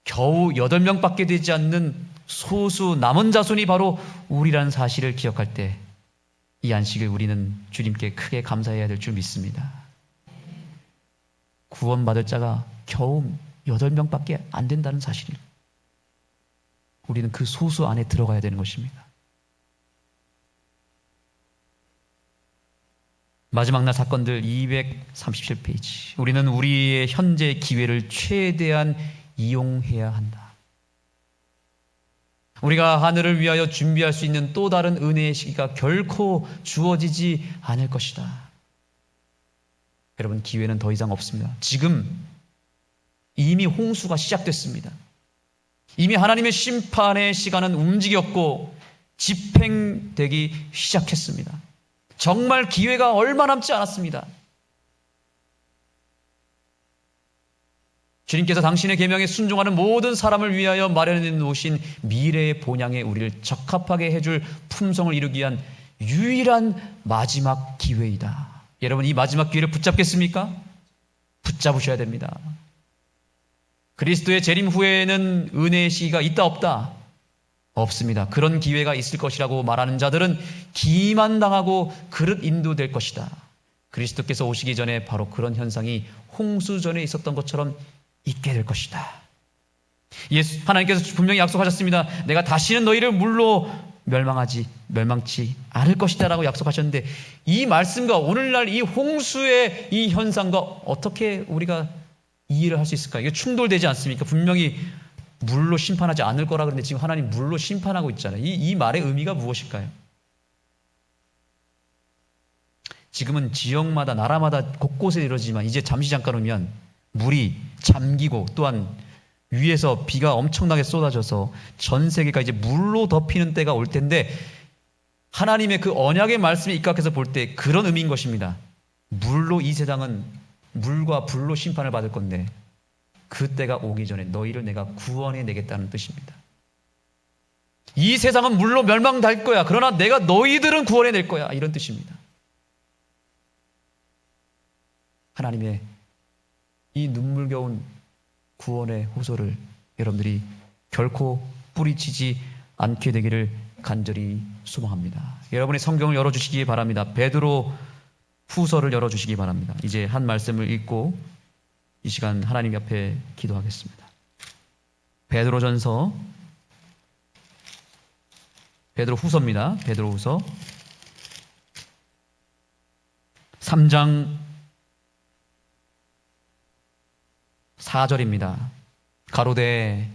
S4: 겨우 8명밖에 되지 않는 소수 남은 자손이 바로 우리라는 사실을 기억할 때 이 안식을 우리는 주님께 크게 감사해야 될 줄 믿습니다. 구원받을 자가 겨우 8명밖에 안 된다는 사실을 우리는 그 소수 안에 들어가야 되는 것입니다. 마지막 날 사건들 237페이지. 우리는 우리의 현재 기회를 최대한 이용해야 한다. 우리가 하늘을 위하여 준비할 수 있는 또 다른 은혜의 시기가 결코 주어지지 않을 것이다. 여러분, 기회는 더 이상 없습니다. 지금 이미 홍수가 시작됐습니다. 이미 하나님의 심판의 시간은 움직였고 집행되기 시작했습니다. 정말 기회가 얼마 남지 않았습니다. 주님께서 당신의 계명에 순종하는 모든 사람을 위하여 마련해 놓으신 미래의 본향에 우리를 적합하게 해줄 품성을 이루기 위한 유일한 마지막 기회이다. 여러분, 이 마지막 기회를 붙잡겠습니까? 붙잡으셔야 됩니다. 그리스도의 재림 후에는 은혜의 시기가 있다 없다? 없습니다. 그런 기회가 있을 것이라고 말하는 자들은 기만당하고 그릇 인도될 것이다. 그리스도께서 오시기 전에 바로 그런 현상이 홍수전에 있었던 것처럼 있게 될 것이다. 하나님께서 분명히 약속하셨습니다. 내가 다시는 너희를 물로 멸망치 않을 것이다 라고 약속하셨는데, 이 말씀과 오늘날 이 홍수의 이 현상과 어떻게 우리가 이해를 할 수 있을까요? 이게 충돌되지 않습니까? 분명히 물로 심판하지 않을 거라 그러는데 지금 하나님 물로 심판하고 있잖아요. 이 말의 의미가 무엇일까요? 지금은 지역마다 나라마다 곳곳에 이루어지지만 이제 잠시 잠깐 오면 물이 잠기고 또한 위에서 비가 엄청나게 쏟아져서 전 세계가 이제 물로 덮이는 때가 올 텐데, 하나님의 그 언약의 말씀에 입각해서 볼 때 그런 의미인 것입니다. 물로 이 세상은 물과 불로 심판을 받을 건데 그 때가 오기 전에 너희를 내가 구원해 내겠다는 뜻입니다. 이 세상은 물로 멸망될 거야. 그러나 내가 너희들은 구원해 낼 거야. 이런 뜻입니다. 하나님의 이 눈물겨운 구원의 호소를 여러분들이 결코 뿌리치지 않게 되기를 간절히 소망합니다. 여러분의 성경을 열어주시기 바랍니다. 베드로 후서를 열어주시기 바랍니다. 이제 한 말씀을 읽고 이 시간 하나님 앞에 기도하겠습니다. 베드로 후서입니다. 베드로 후서 3장 4절입니다. 가로되,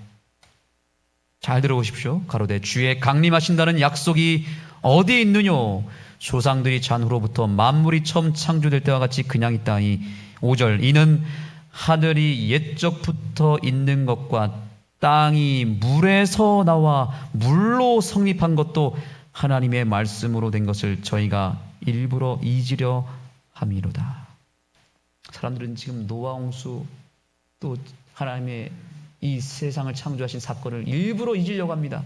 S4: 잘 들어보십시오. 가로되 주의 강림하신다는 약속이 어디 있느뇨? 조상들이 잔후로부터 만물이 처음 창조될 때와 같이 그냥 있다니. 5절, 이는 하늘이 옛적부터 있는 것과 땅이 물에서 나와 물로 성립한 것도 하나님의 말씀으로 된 것을 저희가 일부러 잊으려 함이로다. 사람들은 지금 노아 홍수 또 하나님의 이 세상을 창조하신 사건을 일부러 잊으려고 합니다.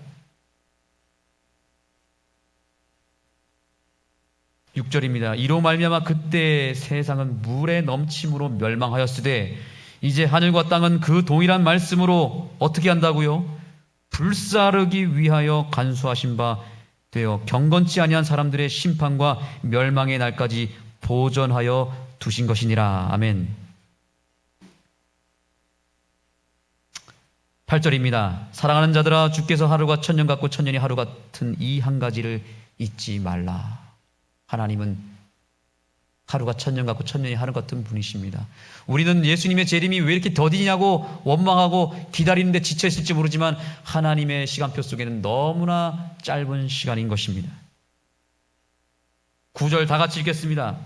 S4: 6절입니다. 이로 말미암아 그때 세상은 물의 넘침으로 멸망하였으되 이제 하늘과 땅은 그 동일한 말씀으로 어떻게 한다고요? 불사르기 위하여 간수하신 바 되어 경건치 아니한 사람들의 심판과 멸망의 날까지 보전하여 두신 것이니라. 아멘. 8절입니다. 사랑하는 자들아, 주께서 하루가 천년 같고 천년이 하루 같은 이 한 가지를 잊지 말라. 하나님은 하루가 천년 같고 천년이 하루 같은 분이십니다. 우리는 예수님의 재림이 왜 이렇게 더디냐고 원망하고 기다리는데 지쳐있을지 모르지만 하나님의 시간표 속에는 너무나 짧은 시간인 것입니다. 9절 다 같이 읽겠습니다.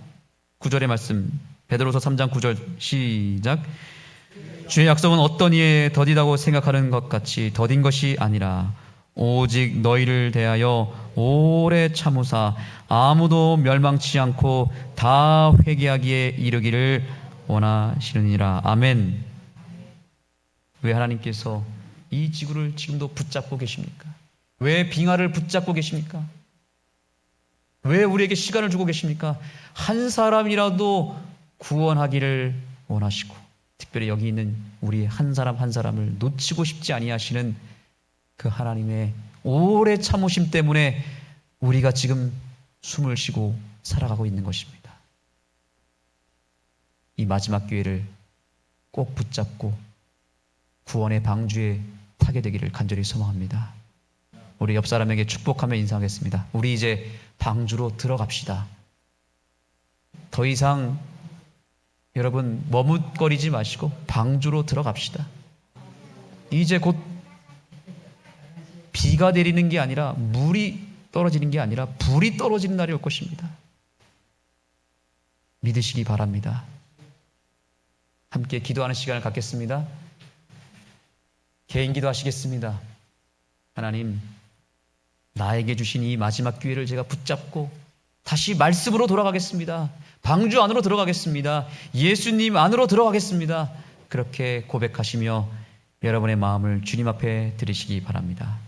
S4: 9절의 말씀, 베드로서 3장 9절 시작. 주의 약속은 어떤 이에 더디다고 생각하는 것 같이 더딘 것이 아니라 오직 너희를 대하여 오래 참으사 아무도 멸망치 않고 다 회개하기에 이르기를 원하시느니라. 아멘. 왜 하나님께서 이 지구를 지금도 붙잡고 계십니까? 왜 빙하를 붙잡고 계십니까? 왜 우리에게 시간을 주고 계십니까? 한 사람이라도 구원하기를 원하시고, 특별히 여기 있는 우리 한 사람 한 사람을 놓치고 싶지 아니하시는 그 하나님의 오래 참으심 때문에 우리가 지금 숨을 쉬고 살아가고 있는 것입니다. 이 마지막 기회를 꼭 붙잡고 구원의 방주에 타게 되기를 간절히 소망합니다. 우리 옆 사람에게 축복하며 인사하겠습니다. 우리 이제 방주로 들어갑시다. 더 이상 여러분 머뭇거리지 마시고 방주로 들어갑시다. 이제 곧 비가 내리는 게 아니라 물이 떨어지는 게 아니라 불이 떨어지는 날이 올 것입니다. 믿으시기 바랍니다. 함께 기도하는 시간을 갖겠습니다. 개인 기도하시겠습니다. 하나님, 나에게 주신 이 마지막 기회를 제가 붙잡고 다시 말씀으로 돌아가겠습니다. 방주 안으로 들어가겠습니다. 예수님 안으로 들어가겠습니다. 그렇게 고백하시며 여러분의 마음을 주님 앞에 드리시기 바랍니다.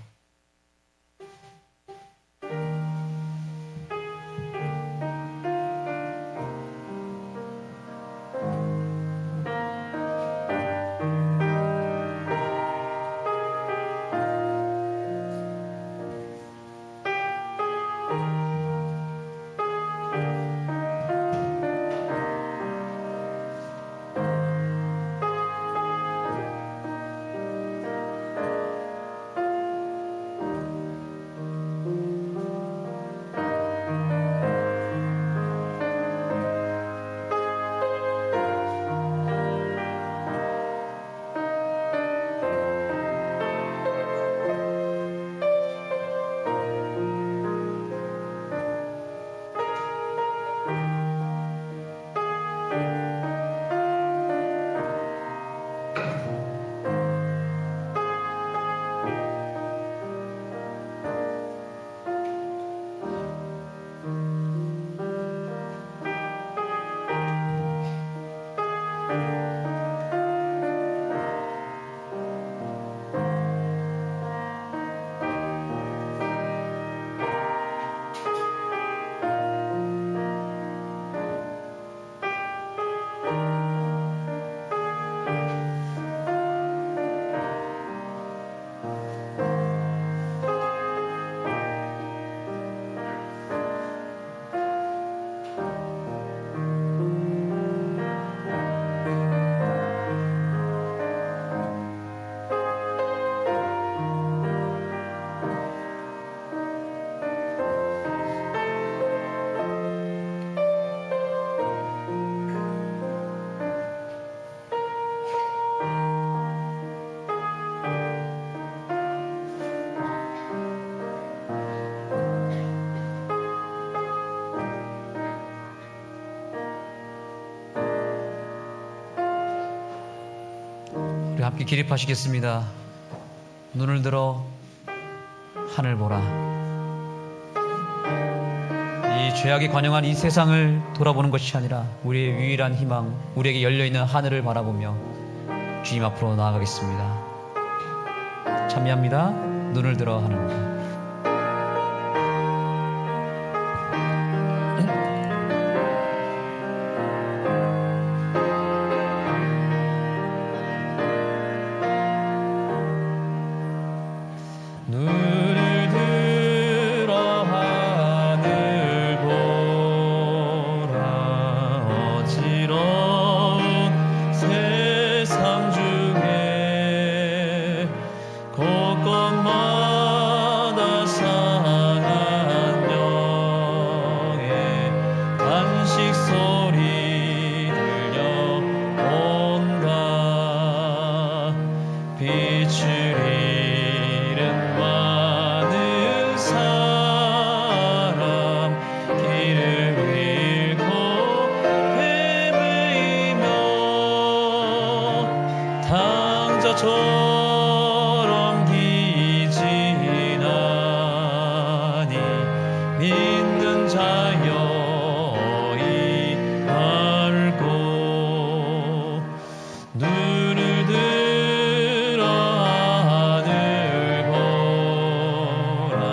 S4: 우리 함께 기립하시겠습니다. 눈을 들어 하늘 보라. 이 죄악에 관영한 이 세상을 돌아보는 것이 아니라 우리의 유일한 희망, 우리에게 열려있는 하늘을 바라보며 주님 앞으로 나아가겠습니다. 참여합니다. 눈을 들어 하늘 보라. 눈을 들어 하늘 보라. 어지러운 세상 중에 곳곳마다 상한 영의 단식 소리 들려온다. 빛을 잃은 많은 사람 길을 잃고 헤매이며 당자처럼 기진하니 믿는 자여 이 알고 눈을 들어 하늘 보라.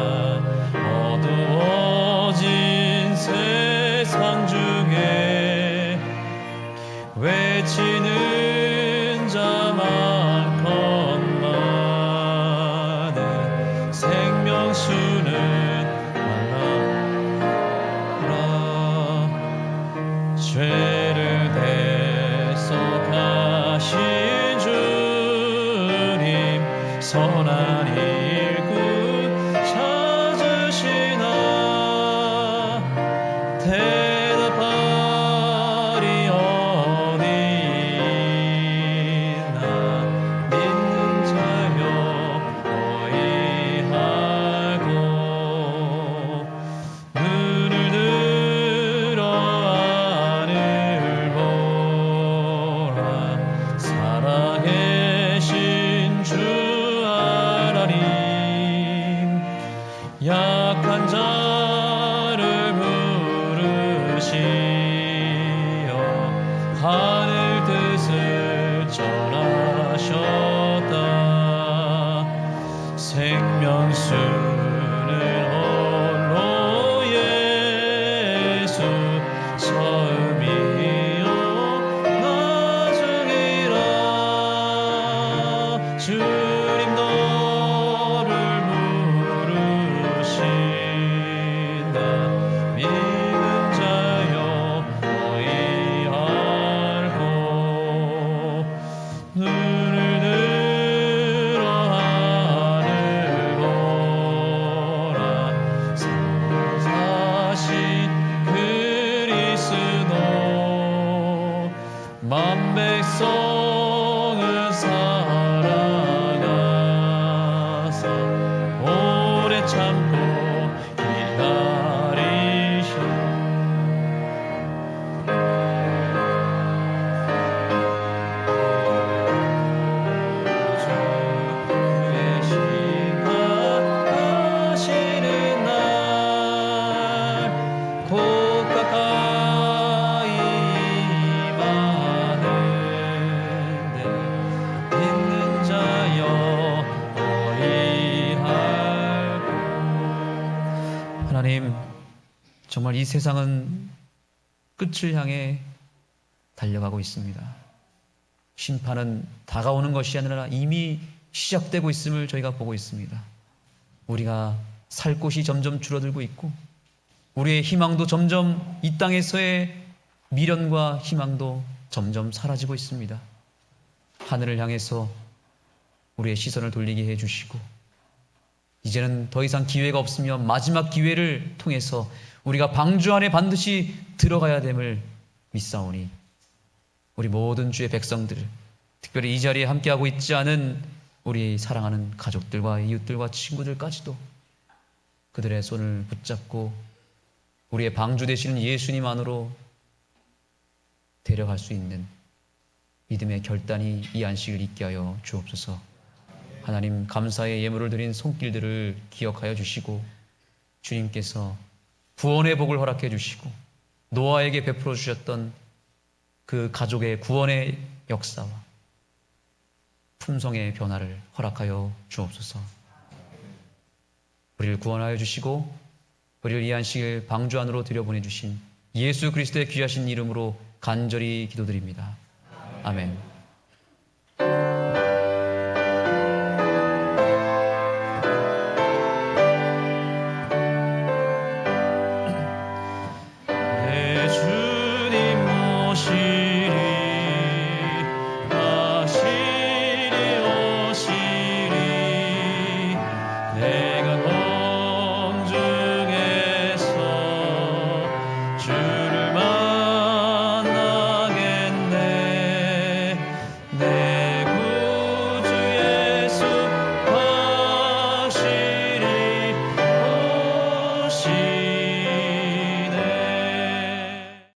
S4: 어두워진 세상 중에 외치는 자 많건만은 생명수는 만나라. 죄를 대속하신 주님 선한 일꾼 찾으시나. 대답하리 어디 있나. 믿는 자여 어이하고 눈을 들어 하늘 보라. 살아계신 주 하나님 약한 자를 부르시어 하늘 뜻을 전하셨다. 생명수는 홀로 예수 처음이요 나중이라. 주님 너를 부르신다. 믿는 자여 너희 알고 눈을 들어 하늘 보라. 사신 그리스도 만 백성을 사랑하사 오래 참고 기다리셔. 주의 시간하시는 날 곧 가까이 임하는데 믿는 자여 어이할고. 하나님, 정말 이 세상은 끝을 향해 달려가고 있습니다. 심판은 다가오는 것이 아니라 이미 시작되고 있음을 저희가 보고 있습니다. 우리가 살 곳이 점점 줄어들고 있고 우리의 희망도 점점 이 땅에서의 미련과 희망도 점점 사라지고 있습니다. 하늘을 향해서 우리의 시선을 돌리게 해주시고 이제는 더 이상 기회가 없으며 마지막 기회를 통해서 우리가 방주 안에 반드시 들어가야 됨을 믿사오니 우리 모든 주의 백성들, 특별히 이 자리에 함께하고 있지 않은 우리 사랑하는 가족들과 이웃들과 친구들까지도 그들의 손을 붙잡고 우리의 방주 되시는 예수님 안으로 데려갈 수 있는 믿음의 결단이 이 안식을 있게 하여 주옵소서. 하나님, 감사의 예물을 드린 손길들을 기억하여 주시고 주님께서 구원의 복을 허락해 주시고 노아에게 베풀어 주셨던 그 가족의 구원의 역사와 품성의 변화를 허락하여 주옵소서. 우리를 구원하여 주시고 우리를 이 안식일 방주 안으로 들여보내 주신 예수 그리스도의 귀하신 이름으로 간절히 기도드립니다. 아멘.